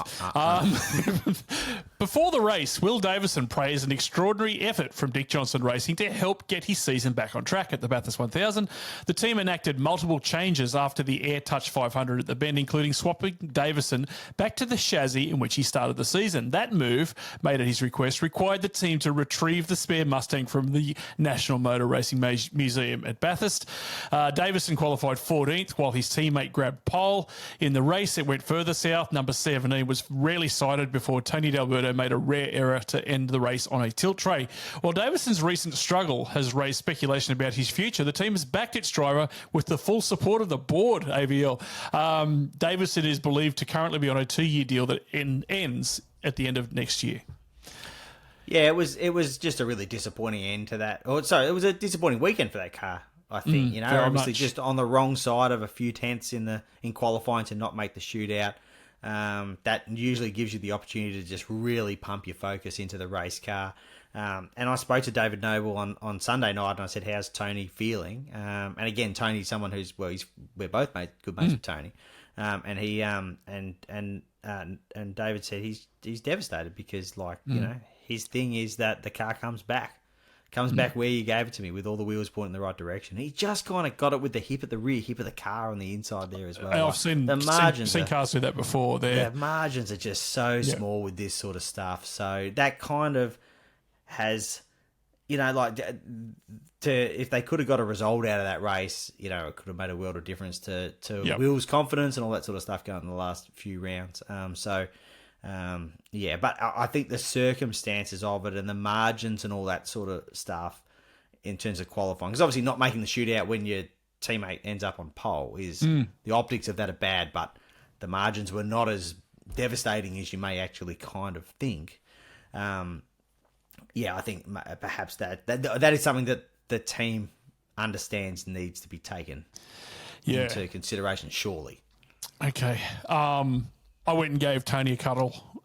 Before the race, Will Davison praised an extraordinary effort from Dick Johnson Racing to help get his season back on track at the Bathurst 1000. The team enacted multiple changes after the Air Touch 500 at the Bend, including swapping Davison back to the chassis in which he started the season. That move, made at his request, required the team to retrieve the spare Mustang from the National Motor Racing Museum at Bathurst. Davison qualified 14th, while his teammate grabbed pole. In the race, it went further south. Number 17 was rarely sighted before Tony D'Alberto made a rare error to end the race on a tilt tray. While Davison's recent struggle has raised speculation about his future, the team has backed its driver with the full support of the board, AVL. Davison is believed to currently be on a 2-year deal that ends at the end of next year. Yeah, it was just a really disappointing end to that. It was a disappointing weekend for that car. I think obviously just on the wrong side of a few tenths in qualifying to not make the shootout. That usually gives you the opportunity to just really pump your focus into the race car. And I spoke to David Noble on Sunday night, and I said, "How's Tony feeling?" And again, Tony's someone who's we're both good mates with Tony, and he and David said he's devastated because his thing is that the car comes back where you gave it to me with all the wheels pointing the right direction. He just kind of got it with the hip at the rear hip of the car on the inside there as well. I've seen cars do that before. The margins are just so small with this sort of stuff. So that kind of has, if they could have got a result out of that race, it could have made a world of difference to Will's confidence and all that sort of stuff going in the last few rounds. But I think the circumstances of it and the margins and all that sort of stuff in terms of qualifying, because obviously not making the shootout when your teammate ends up on pole is the optics of that are bad, but the margins were not as devastating as you may actually kind of think. I think perhaps that is something that the team understands needs to be taken into consideration, surely. Okay. I went and gave Tony a cuddle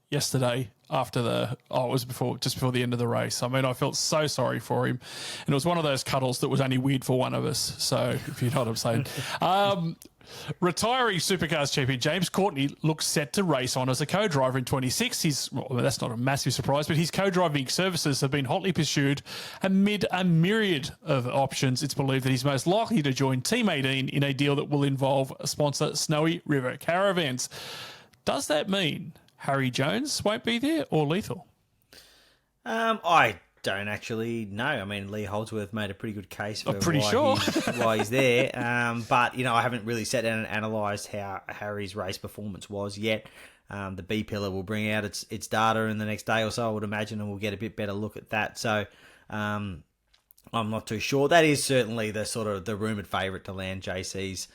yesterday just before the end of the race. I mean, I felt so sorry for him. And it was one of those cuddles that was only weird for one of us. So, if you know what I'm saying. Retiring Supercars champion James Courtney looks set to race on as a co-driver in 26. That's not a massive surprise, but his co-driving services have been hotly pursued amid a myriad of options. It's believed that he's most likely to join Team 18 in a deal that will involve sponsor Snowy River Caravans. Does that mean Harry Jones won't be there or Lethal? I don't actually know. I mean, Lee Holdsworth made a pretty good case for why he's there. But, I haven't really sat down and analysed how Harry's race performance was yet. The B pillar will bring out its data in the next day or so, I would imagine, and we'll get a bit better look at that. So I'm not too sure. That is certainly the sort of the rumoured favourite to land JC's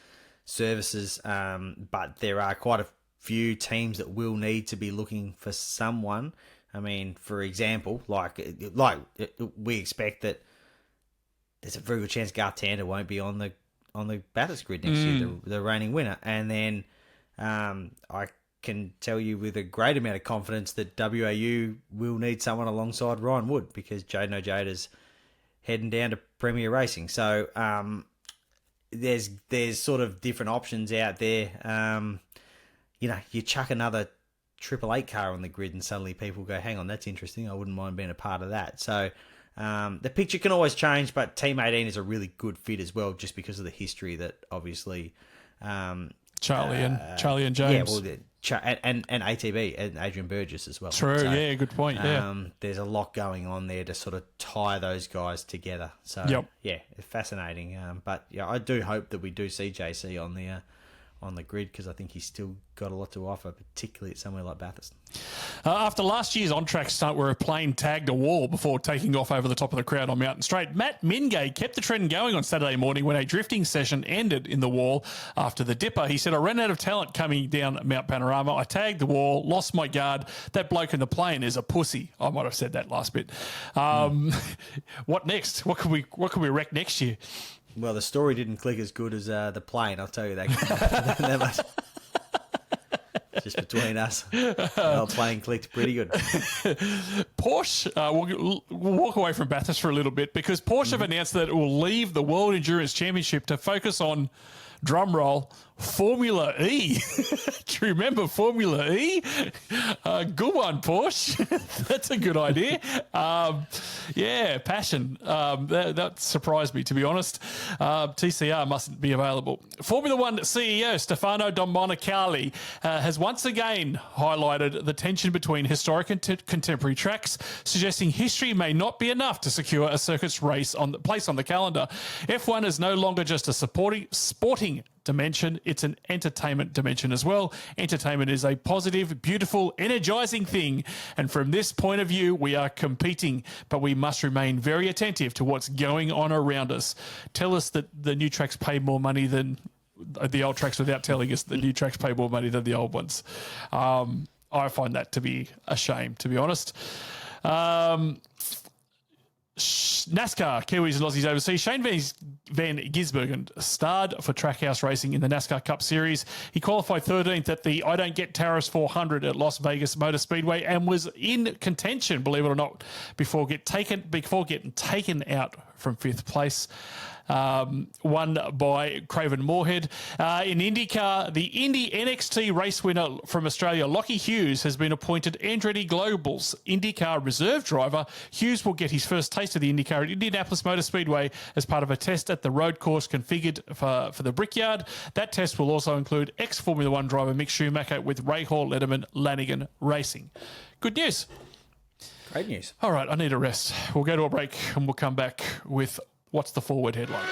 services. But there are quite a few teams that will need to be looking for someone. I mean, for example, like we expect that there's a very good chance Garth Tander won't be on the Bathurst grid next year, the reigning winner. And then I can tell you with a great amount of confidence that WAU will need someone alongside Ryan Wood because Jaden Ojada's heading down to Premier Racing. So there's sort of different options out there. You chuck another 888 car on the grid and suddenly people go, hang on, that's interesting. I wouldn't mind being a part of that. So the picture can always change, but Team 18 is a really good fit as well just because of the history that obviously... Charlie and James. And ATB and Adrian Burgess as well. True, so, good point, there's a lot going on there to sort of tie those guys together. So, it's fascinating. But, I do hope that we do see JC on the grid because I think he's still got a lot to offer, particularly at somewhere like Bathurst. After last year's on-track stunt where a plane tagged a wall before taking off over the top of the crowd on Mountain Straight, Matt Mingay kept the trend going on Saturday morning when a drifting session ended in the wall after the dipper. He said, I ran out of talent coming down Mount Panorama. I tagged the wall, lost my guard. That bloke in the plane is a pussy. I might have said that last bit. What next? What can we wreck next year? Well, the story didn't click as good as the plane, I'll tell you that. Just between us, the old plane clicked pretty good. Porsche, we'll walk away from Bathurst for a little bit because Porsche have announced that it will leave the World Endurance Championship to focus on, drumroll, Formula E. Do you remember Formula E? Good one, Porsche. That's a good idea. Passion. That surprised me, to be honest. TCR mustn't be available. Formula One CEO Stefano Domenicali has once again highlighted the tension between historic and contemporary tracks, suggesting history may not be enough to secure a circuit's place on the calendar. F1 is no longer just a sporting dimension, it's an entertainment dimension as well. Entertainment is a positive, beautiful, energizing thing, and from this point of view we are competing, but we must remain very attentive to what's going on around us. Tell us that the new tracks pay more money than the old tracks without telling us the new tracks pay more money than the old ones. I find that to be a shame, to be honest. NASCAR, Kiwis and Aussies overseas. Shane Van Gisbergen starred for Trackhouse Racing in the NASCAR Cup Series. He qualified 13th at the I Don't Get Tariffs 400 at Las Vegas Motor Speedway and was in contention, believe it or not, before getting taken out from 5th place. Won by Craven Moorhead. In IndyCar, the Indy NXT race winner from Australia, Lockie Hughes, has been appointed Andretti Global's IndyCar reserve driver. Hughes will get his first taste of the IndyCar at Indianapolis Motor Speedway as part of a test at the road course configured for the Brickyard. That test will also include ex-Formula One driver Mick Schumacher with Ray Hall Letterman Lanigan Racing. Good news. Great news. All right, I need a rest. We'll go to a break and we'll come back with what's the forward headline.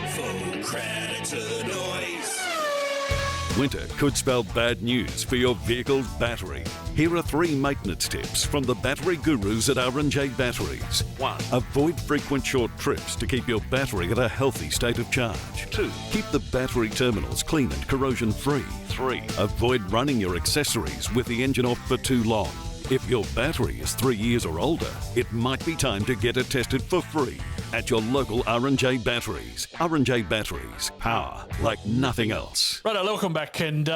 Full credit to the noise. Winter could spell bad news for your vehicle's battery. Here are 3 maintenance tips from the battery gurus at R&J Batteries. 1. Avoid frequent short trips to keep your battery at a healthy state of charge. 2. Keep the battery terminals clean and corrosion-free. 3. Avoid running your accessories with the engine off for too long. If your battery is 3 years or older, it might be time to get it tested for free at your local R&J Batteries. R&J Batteries, power like nothing else. Right, welcome back. And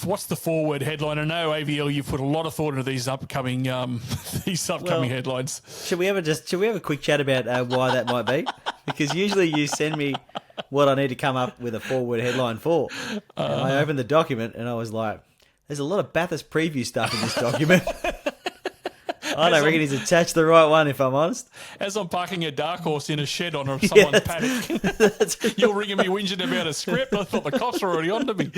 what's the forward headline? I know, AVL, you've put a lot of thought into these upcoming headlines. Should we have a quick chat about why that might be? Because usually you send me what I need to come up with a forward headline for. And I opened the document and I was like, there's a lot of Bathurst preview stuff in this document. I don't reckon he's attached the right one, if I'm honest. As I'm parking a dark horse in a shed on someone's paddock, you're ringing me whinging about a script. I thought the cops were already onto me.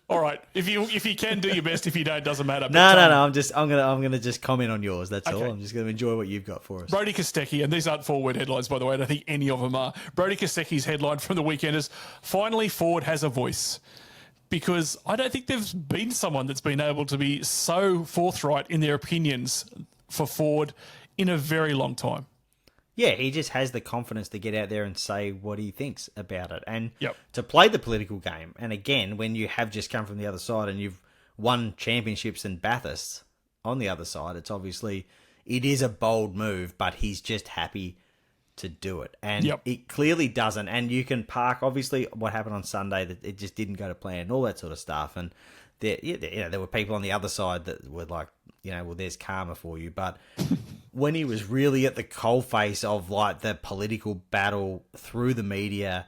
All right, if you can, do your best. If you don't, doesn't matter. No. I'm gonna just comment on yours. That's all. I'm just gonna enjoy what you've got for us. Brody Kostecki, and these aren't forward headlines, by the way. I don't think any of them are. Brody Kostecki's headline from the weekend is, finally Ford has a voice. Because I don't think there's been someone that's been able to be so forthright in their opinions for Ford in a very long time. Yeah, he just has the confidence to get out there and say what he thinks about it. And Yep. to play the political game. And again, when you have just come from the other side and you've won championships in Bathurst on the other side, it is a bold move, but he's just happy to do it. And Yep. it clearly doesn't. And you can park, obviously, what happened on Sunday, that it just didn't go to plan and all that sort of stuff. And there were people on the other side that were like, well, there's karma for you. But when he was really at the coalface of like the political battle through the media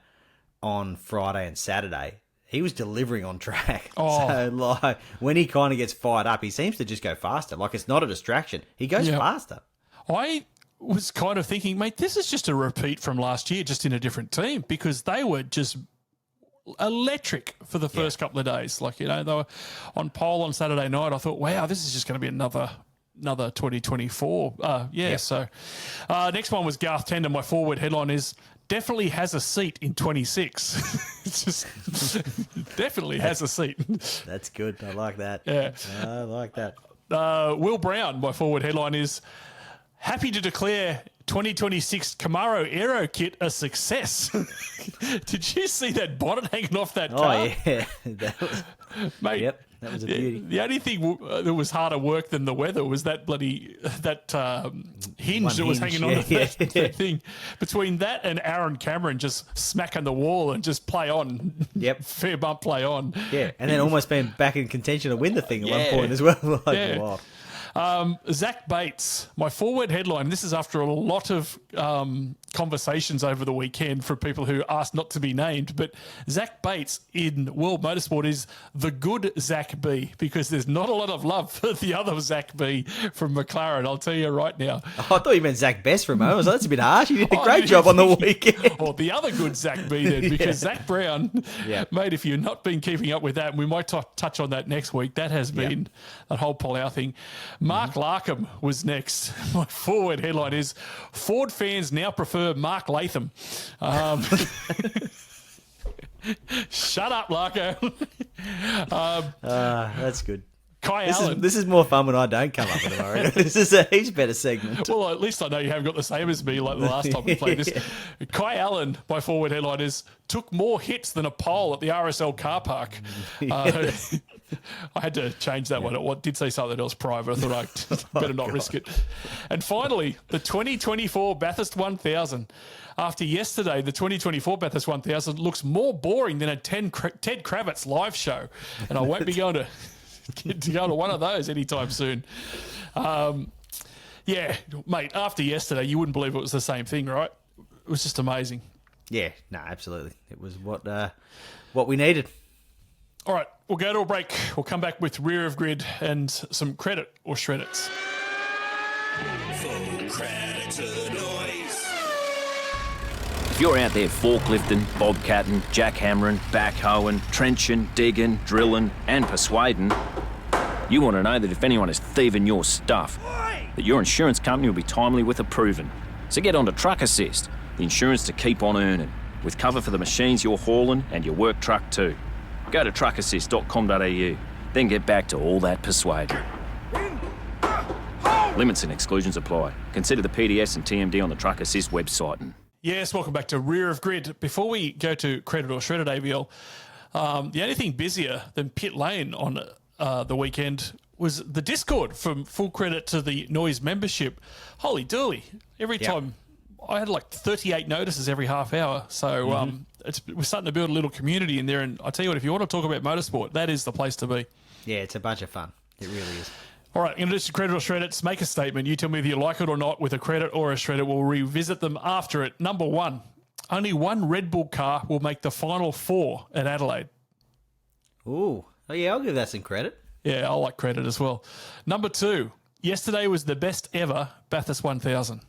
on Friday and Saturday, he was delivering on track. Oh. So like when he kind of gets fired up, he seems to just go faster. Like it's not a distraction. He goes faster. I was kind of thinking, mate, this is just a repeat from last year, just in a different team, because they were just electric for the first couple of days. Like, they were on pole on Saturday night. I thought, wow, this is just going to be another 2024. So next one was Garth Tander. My forward headline is, definitely has a seat in 26. It's just definitely has a seat. That's good. I like that. Yeah. I like that. Will Brown, my forward headline is, happy to declare 2026 Camaro Aero kit a success. Did you see that bonnet hanging off that car? Oh, yeah. That was, Mate, yep, that was a beauty. The only thing that was harder work than the weather was that hinge that was hanging on that thing. Between that and Aaron Cameron just smacking the wall and just play on. Yep. Fair bump, play on. Yeah, and then almost being back in contention to win the thing at one point as well. Wow. Zach Bates, my forward headline. This is after a lot of conversations over the weekend for people who asked not to be named. But Zach Bates in World Motorsport is the good Zach B, because there's not a lot of love for the other Zach B from McLaren. I'll tell you right now. Oh, I thought you meant Zach Best for a moment. I was like, that's a bit harsh. You did a great job on the weekend. Or the other good Zach B then, because Zach Brown, mate, if you've not been keeping up with that, and we might touch on that next week, that has been that whole Paul thing. Mark Larkham was next. My forward headline is, Ford fans now prefer Mark Latham. Shut up, Larko. That's good. Kai Allen. This is more fun when I don't come up with them, I reckon. This is a heaps better segment. Well, at least I know you haven't got the same as me like the last time we played this. Kai Allen, my forward headline is, took more hits than a pole at the RSL car park. I had to change that one. It did say something else prior, but I thought I better not risk it. And finally, the 2024 Bathurst 1000. After yesterday, the 2024 Bathurst 1000 looks more boring than a Ted Kravitz live show. And I won't be going to go to one of those anytime soon. Yeah, mate, after yesterday, you wouldn't believe it was the same thing, right? It was just amazing. Yeah, no, absolutely. It was what we needed. All right, we'll go to a break. We'll come back with rear of grid and some credit or shreddits. Full credit to noise. If you're out there forklifting, bobcatting, jackhammering, backhoeing, trenching, digging, drilling and persuading, you want to know that if anyone is thieving your stuff, that your insurance company will be timely with approving. So get on to Truck Assist, the insurance to keep on earning, with cover for the machines you're hauling and your work truck too. Go to truckassist.com.au, then get back to all that persuading. Limits and exclusions apply. Consider the PDS and TMD on the Truck Assist website. Yes, welcome back to Rear of Grid. Before we go to credit or shredded, ABL, the only thing busier than pit lane on the weekend was the Discord from Full Credit to the Noise membership. Holy dooly. Every time I had like 38 notices every half hour. So we're starting to build a little community in there. And I tell you what, if you want to talk about motorsport, that is the place to be. Yeah, it's a bunch of fun. It really is. All right, I'm going to do some credit or shreddits. Make a statement. You tell me if you like it or not with a credit or a shredder. We'll revisit them after it. Number one, only one Red Bull car will make the final four at Adelaide. Ooh. Oh, yeah, I'll give that some credit. Yeah, I like credit as well. Number two, yesterday was the best ever Bathurst 1000.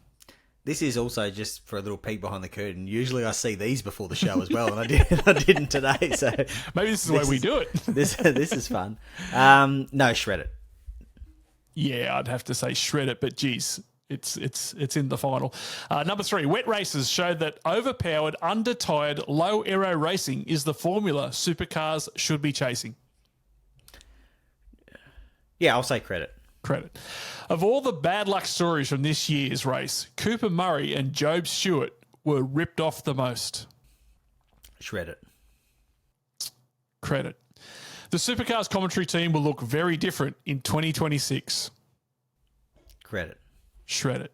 This is also just for a little peek behind the curtain. Usually I see these before the show as well, and I didn't today. So maybe this is the way we do it. This is fun. No, shred it. Yeah, I'd have to say shred it, but geez, it's in the final. Number three, wet races showed that overpowered, under-tired, low aero racing is the formula supercars should be chasing. Yeah, I'll say credit. Credit. Of all the bad luck stories from this year's race, Cooper Murray and Job Stewart were ripped off the most. Shred it. Credit. The Supercars commentary team will look very different in 2026. Credit. Shred it.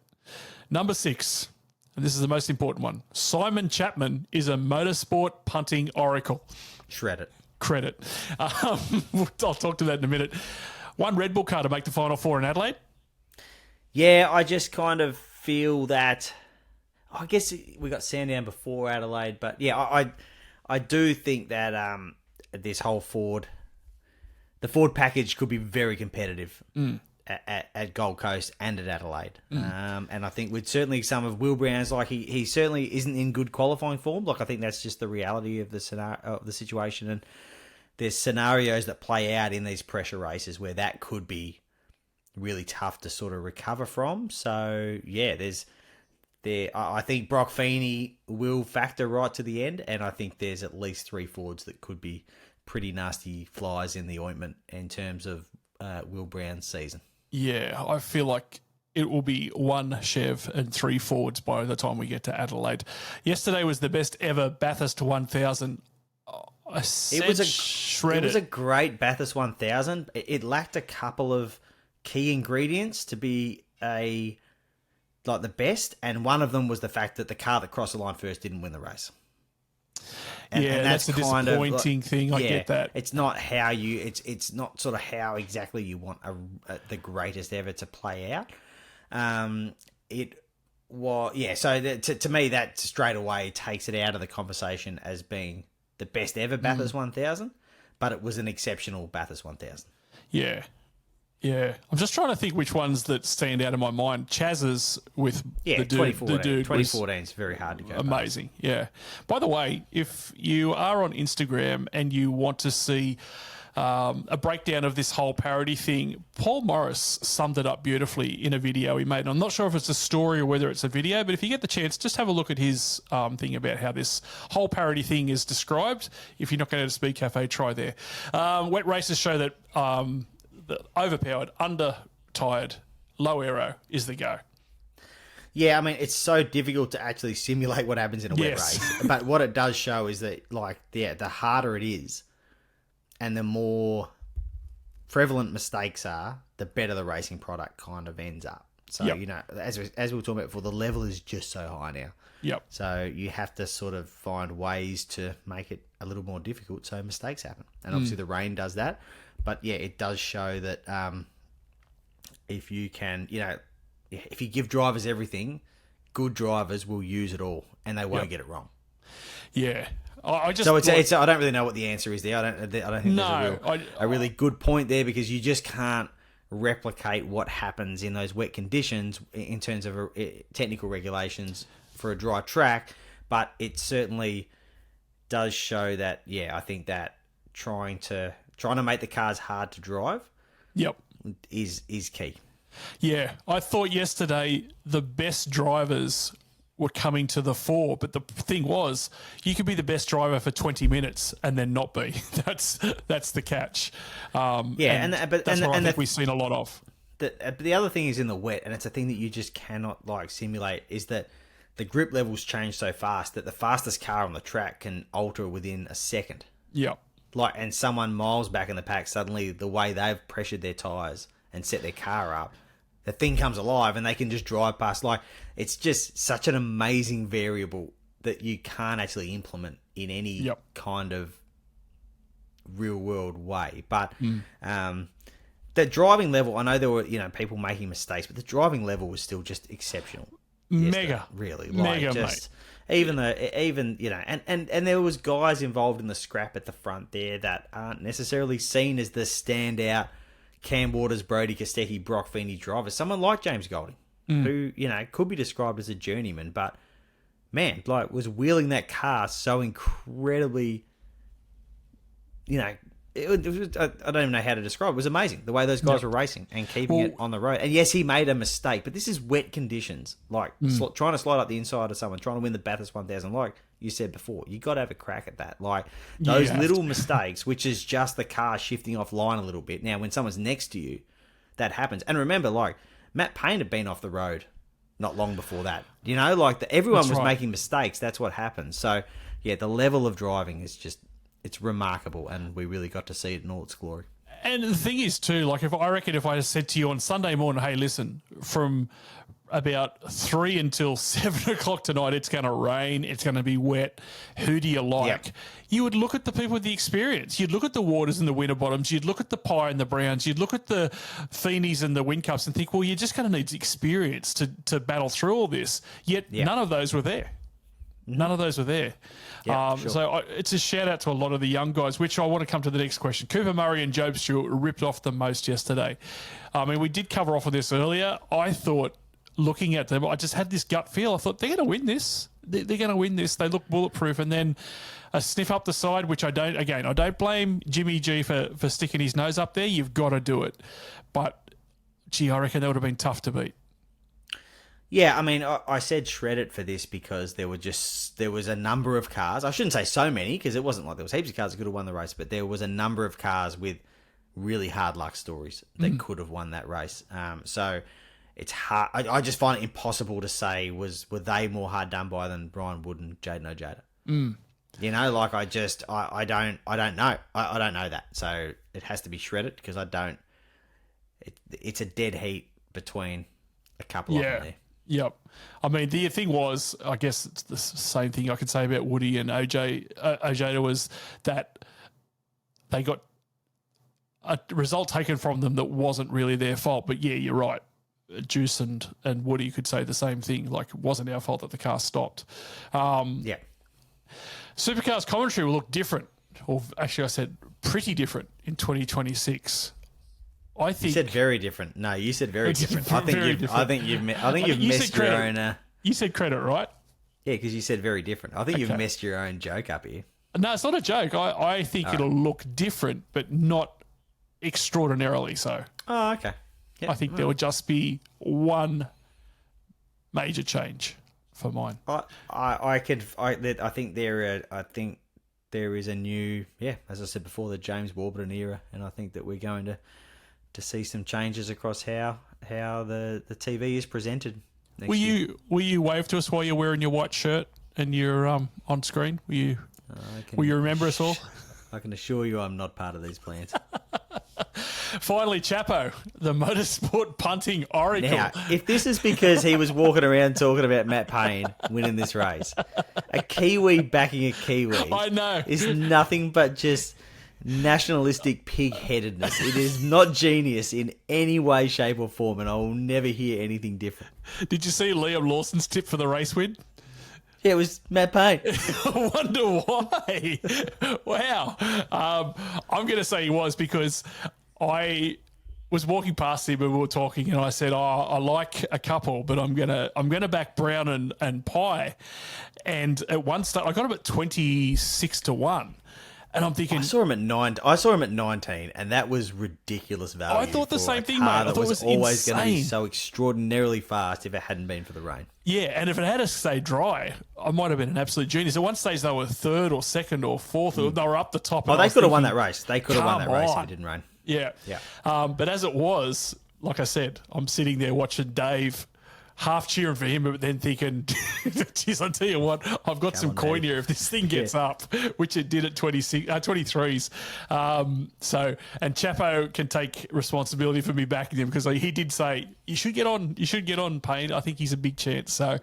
Number six, and this is the most important one. Simon Chapman is a motorsport punting oracle. Shred it. Credit. I'll talk to that in a minute. One Red Bull car to make the final four in Adelaide? Yeah, I just kind of feel that... I guess we got Sandown before Adelaide, but yeah, I do think that this whole Ford... The Ford package could be very competitive at Gold Coast and at Adelaide. And I think with certainly some of Will Brown's, like he certainly isn't in good qualifying form. Like I think that's just the reality of the scenario, of the situation. And there's scenarios that play out in these pressure races where that could be really tough to sort of recover from. So yeah, I think Brock Feeney will factor right to the end, and I think there's at least three Fords that could be pretty nasty flies in the ointment in terms of Will Brown's season. Yeah, I feel like it will be one Chev and three Fords by the time we get to Adelaide. Yesterday was the best ever Bathurst 1000. It was a great Bathurst 1000. It lacked a couple of key ingredients to be the best, and one of them was the fact that the car that crossed the line first didn't win the race. And that's a disappointing thing. I get that. It's not how you. It's not sort of how exactly you want the greatest ever to play out. So to me, that straight away takes it out of the conversation as being the best ever Bathurst 1000, but it was an exceptional Bathurst 1000. Yeah. Yeah. I'm just trying to think which ones that stand out in my mind. Chaz's with the dude. 2014 is very hard to go amazing. Past. Yeah. By the way, if you are on Instagram and you want to see a breakdown of this whole parody thing, Paul Morris summed it up beautifully in a video he made. And I'm not sure if it's a story or whether it's a video, but if you get the chance, just have a look at his thing about how this whole parody thing is described. If you're not going to Speedcafe, try there. Wet races show that the overpowered, under-tired, low aero is the go. Yeah, I mean, it's so difficult to actually simulate what happens in a wet race. But what it does show is that, the harder it is, and the more prevalent mistakes are, the better the racing product kind of ends up. So, Yep. you know, as we were talking about before, the level is just so high now. Yep. So you have to sort of find ways to make it a little more difficult so mistakes happen. And obviously the rain does that. But, yeah, it does show that if you can, you know, if you give drivers everything, good drivers will use it all and they won't Yep. get it wrong. Yeah. I just So it's thought- I don't really know what the answer is there. I don't think No, there's a really good point there because you just can't replicate what happens in those wet conditions in terms of technical regulations for a dry track. But it certainly does show that, yeah, I think that trying to make the cars hard to drive Yep. is key. Yeah. I thought yesterday the best drivers were coming to the fore, but the thing was, you could be the best driver for 20 minutes and then not be. That's the catch. Yeah, but that's what I think we've seen a lot of. The other thing is in the wet, and it's a thing that you just cannot like simulate, is that the grip levels change so fast that the fastest car on the track can alter within a second. Yep. Like, and someone miles back in the pack, suddenly the way they've pressured their tyres and set their car up, the thing comes alive and they can just drive past. Like, it's just such an amazing variable that you can't actually implement in any kind of real world way. But the driving level, I know there were, you know, people making mistakes, but the driving level was still just exceptional. Mega. Really. Mega, just, even you know, and there was guys involved in the scrap at the front there that aren't necessarily seen as the standout Cam Waters, Brody Kostecki, Brock Feeney drivers. Someone like James Golding, who, you know, could be described as a journeyman, but man, like, was wheeling that car so incredibly, you know, it was, I don't even know how to describe it. It was amazing the way those guys were racing and keeping it on the road. And yes, he made a mistake, but this is wet conditions. Like trying to slide up the inside of someone, trying to win the Bathurst 1000. Like you said before, you got to have a crack at that. Like those little mistakes, which is just the car shifting off line a little bit. Now, when someone's next to you, that happens. And remember, like Matt Payne had been off the road not long before that. You know, like everyone was making mistakes. That's what happened. So yeah, the level of driving is just, it's remarkable, and we really got to see it in all its glory. And the thing is too, like if I said to you on Sunday morning, hey, listen, from about 3 until 7 o'clock tonight, it's going to rain, it's going to be wet, who do you like? Yep. You would look at the people with the experience. You'd look at the Waters and the Winterbottoms, you'd look at the Pye and the Browns, you'd look at the Feeneys and the Whincups and think, well, you're just going to need experience to battle through all this. Yet none of those were there. None of those were there. Yeah, sure. So it's a shout out to a lot of the young guys, which I want to come to the next question. Cooper Murray and Job Stewart ripped off the most yesterday. I mean, we did cover off of this earlier. I thought, looking at them, I just had this gut feel. I thought, they're going to win this. They're going to win this. They look bulletproof. And then a sniff up the side, which I don't blame Jimmy G for sticking his nose up there. You've got to do it. But, gee, I reckon that would have been tough to beat. Yeah, I mean, I said shred it for this because there was a number of cars. I shouldn't say so many because it wasn't like there was heaps of cars that could have won the race, but there was a number of cars with really hard luck stories that could have won that race. So it's hard. I just find it impossible to say were they more hard done by than Brian Wood and Jaden Ojeda. You know, like I don't know. I don't know that. So it has to be shredded because I don't. It's a dead heat between a couple of them there. Yep. I mean, the thing was, I guess it's the same thing I could say about Woody and Ojeda was that they got a result taken from them that wasn't really their fault. But yeah, you're right. Juice and Woody could say the same thing. Like, it wasn't our fault that the car stopped. Yeah. Supercars commentary will look different. Or actually, I said pretty different in 2026. I think You said very different. No, you said very different. I think you've You messed said your credit. own. You said credit, right? Yeah, because you said very different. I think you've messed your own joke up here. No, it's not a joke. I think it'll look different, but not extraordinarily so. Oh, okay. Yep. I think there would just be one major change for mine. I think there is a new, as I said before, the James Warburton era, and I think that we're going to see some changes across how the TV is presented. Will you wave to us while you're wearing your white shirt and you're on screen? Will you remember us all? I can assure you I'm not part of these plans. Finally, Chapo, the motorsport punting oracle. Now, if this is because he was walking around talking about Matt Payne winning this race, a Kiwi backing a Kiwi I know. is nothing but just nationalistic pig-headedness. It is not genius in any way, shape or form, and I will never hear anything different. Did you see Liam Lawson's tip for the race win? Yeah, it was Matt Payne. I wonder why. Wow. I'm going to say he was because I was walking past him and we were talking, and I said, I like a couple, but I'm gonna back Brown and Pye. And at one stage, I got him at 26-1. And I'm thinking, I saw him at 19, and that was ridiculous value. I thought the for same a thing, car mate. I that thought it was always going to be insane. so extraordinarily fast if it hadn't been for the rain. yeah, and if it had stayed dry, I might have been an absolute genius. At one stage, they were third or second or fourth. Or they were up the top. Oh, and I they was could have won thinking, that race. They could have won that come race if on. it didn't rain. Yeah. Yeah. But as it was, like I said, I'm sitting there watching Dave, half cheering for him, but then thinking, geez, I tell you what, I've got some on, coin Dave. here if this thing gets up, which it did at 23s. And Chapo can take responsibility for me backing him because he did say, you should get on, Payne. I think he's a big chance. So,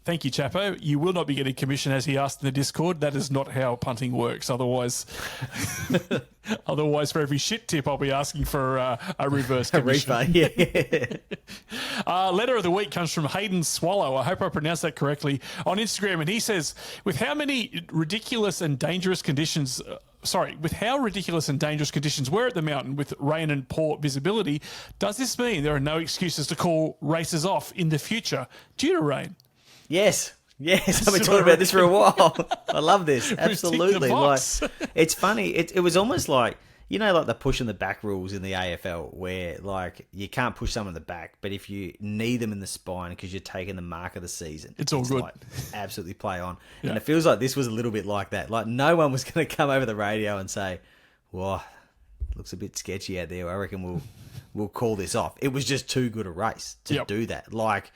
thank you, Chapo. You will not be getting commission, as he asked in the Discord. That is not how punting works. Otherwise, for every shit tip, I'll be asking for a reverse commission. Refund, yeah. Letter of the week comes from Hayden Swallow. I hope I pronounced that correctly on Instagram. And he says, with how ridiculous and dangerous conditions were at the mountain with rain and poor visibility, does this mean there are no excuses to call races off in the future due to rain? Yes. I've been talking about this for a while. I love this. ticked the Absolutely. box. Like, it's funny. It was almost like, like the push and the back rules in the AFL where, like, you can't push someone in the back, but if you knee them in the spine because you're taking the mark of the season, It's all good. Like, absolutely play on. Yeah. And it feels like this was a little bit like that. Like, no one was going to come over the radio and say, well, looks a bit sketchy out there. I reckon we'll call this off. It was just too good a race to do that. Like,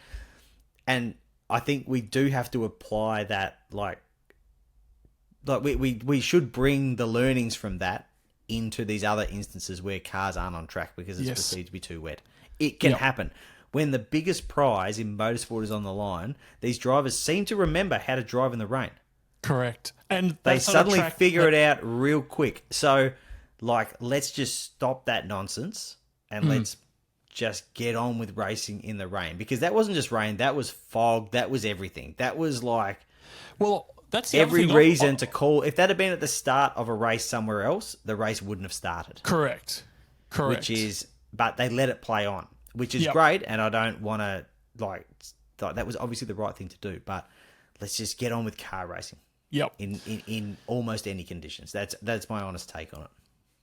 and I think we do have to apply that, like we should bring the learnings from that into these other instances where cars aren't on track because it's perceived to be too wet. It can happen. When the biggest prize in motorsport is on the line, these drivers seem to remember how to drive in the rain. Correct. And They that's on a suddenly track figure it out real quick. So, like, let's just stop that nonsense and let's just get on with racing in the rain. Because that wasn't just rain, that was fog, that was everything. That was like Well, that's the other every thing. reason to call. If that had been at the start of a race somewhere else, the race wouldn't have started. Correct. But they let it play on, which is great. And I don't want to, like, that was obviously the right thing to do. But let's just get on with car racing. Yep. In almost any conditions. That's my honest take on it.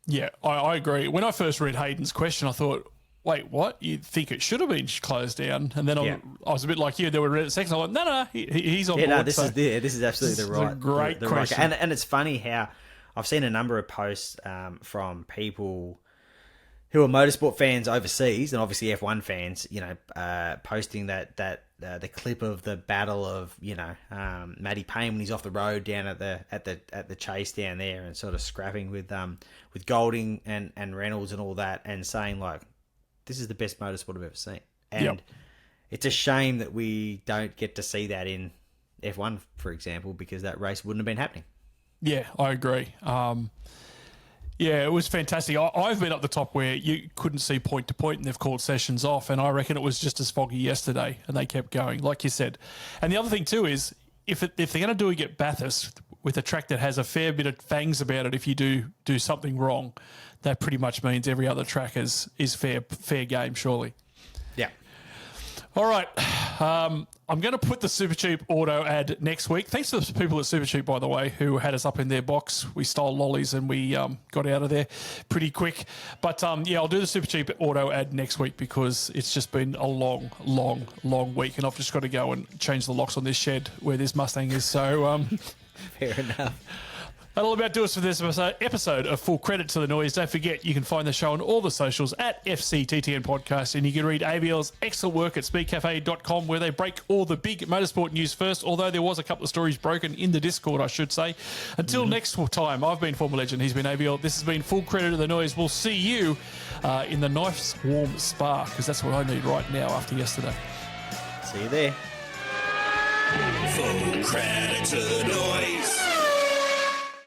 Yeah, I agree. When I first read Hayden's question, I thought, wait, what? You'd think it should have been closed down. And then I was a bit like you. There were seconds. I'm like, no, he's on board. No, this is absolutely the right. A great the question. Right, and it's funny how I've seen a number of posts from people who are motorsport fans overseas, and obviously F1 fans, posting that the clip of the battle of Matty Payne when he's off the road down at the chase down there and sort of scrapping with Golding and Reynolds and all that, and saying, like, this is the best motorsport I've ever seen. And it's a shame that we don't get to see that in F1, for example, because that race wouldn't have been happening. Yeah, I agree. Yeah, it was fantastic. I've been up the top where you couldn't see point to point and they've called sessions off, and I reckon it was just as foggy yesterday and they kept going, like you said. And the other thing too is if they're going to do it at Bathurst with a track that has a fair bit of fangs about it, if you do something wrong, that pretty much means every other track is fair game, surely. Yeah. All right. I'm going to put the Supercheap auto ad next week. Thanks to the people at Supercheap, by the way, who had us up in their box. We stole lollies and we got out of there pretty quick. But, I'll do the Supercheap auto ad next week because it's just been a long, long, long week. And I've just got to go and change the locks on this shed where this Mustang is. So, Fair enough. That'll about do us for this episode of Full Credit to the Noise. Don't forget, you can find the show on all the socials at FCTTN Podcast, and you can read ABL's excellent work at speedcafe.com, where they break all the big motorsport news first, although there was a couple of stories broken in the Discord, I should say. Until next time, I've been Former Legend, he's been ABL, this has been Full Credit to the Noise. We'll see you in the nice warm spa, because that's what I need right now after yesterday. See you there. Full credit to the noise.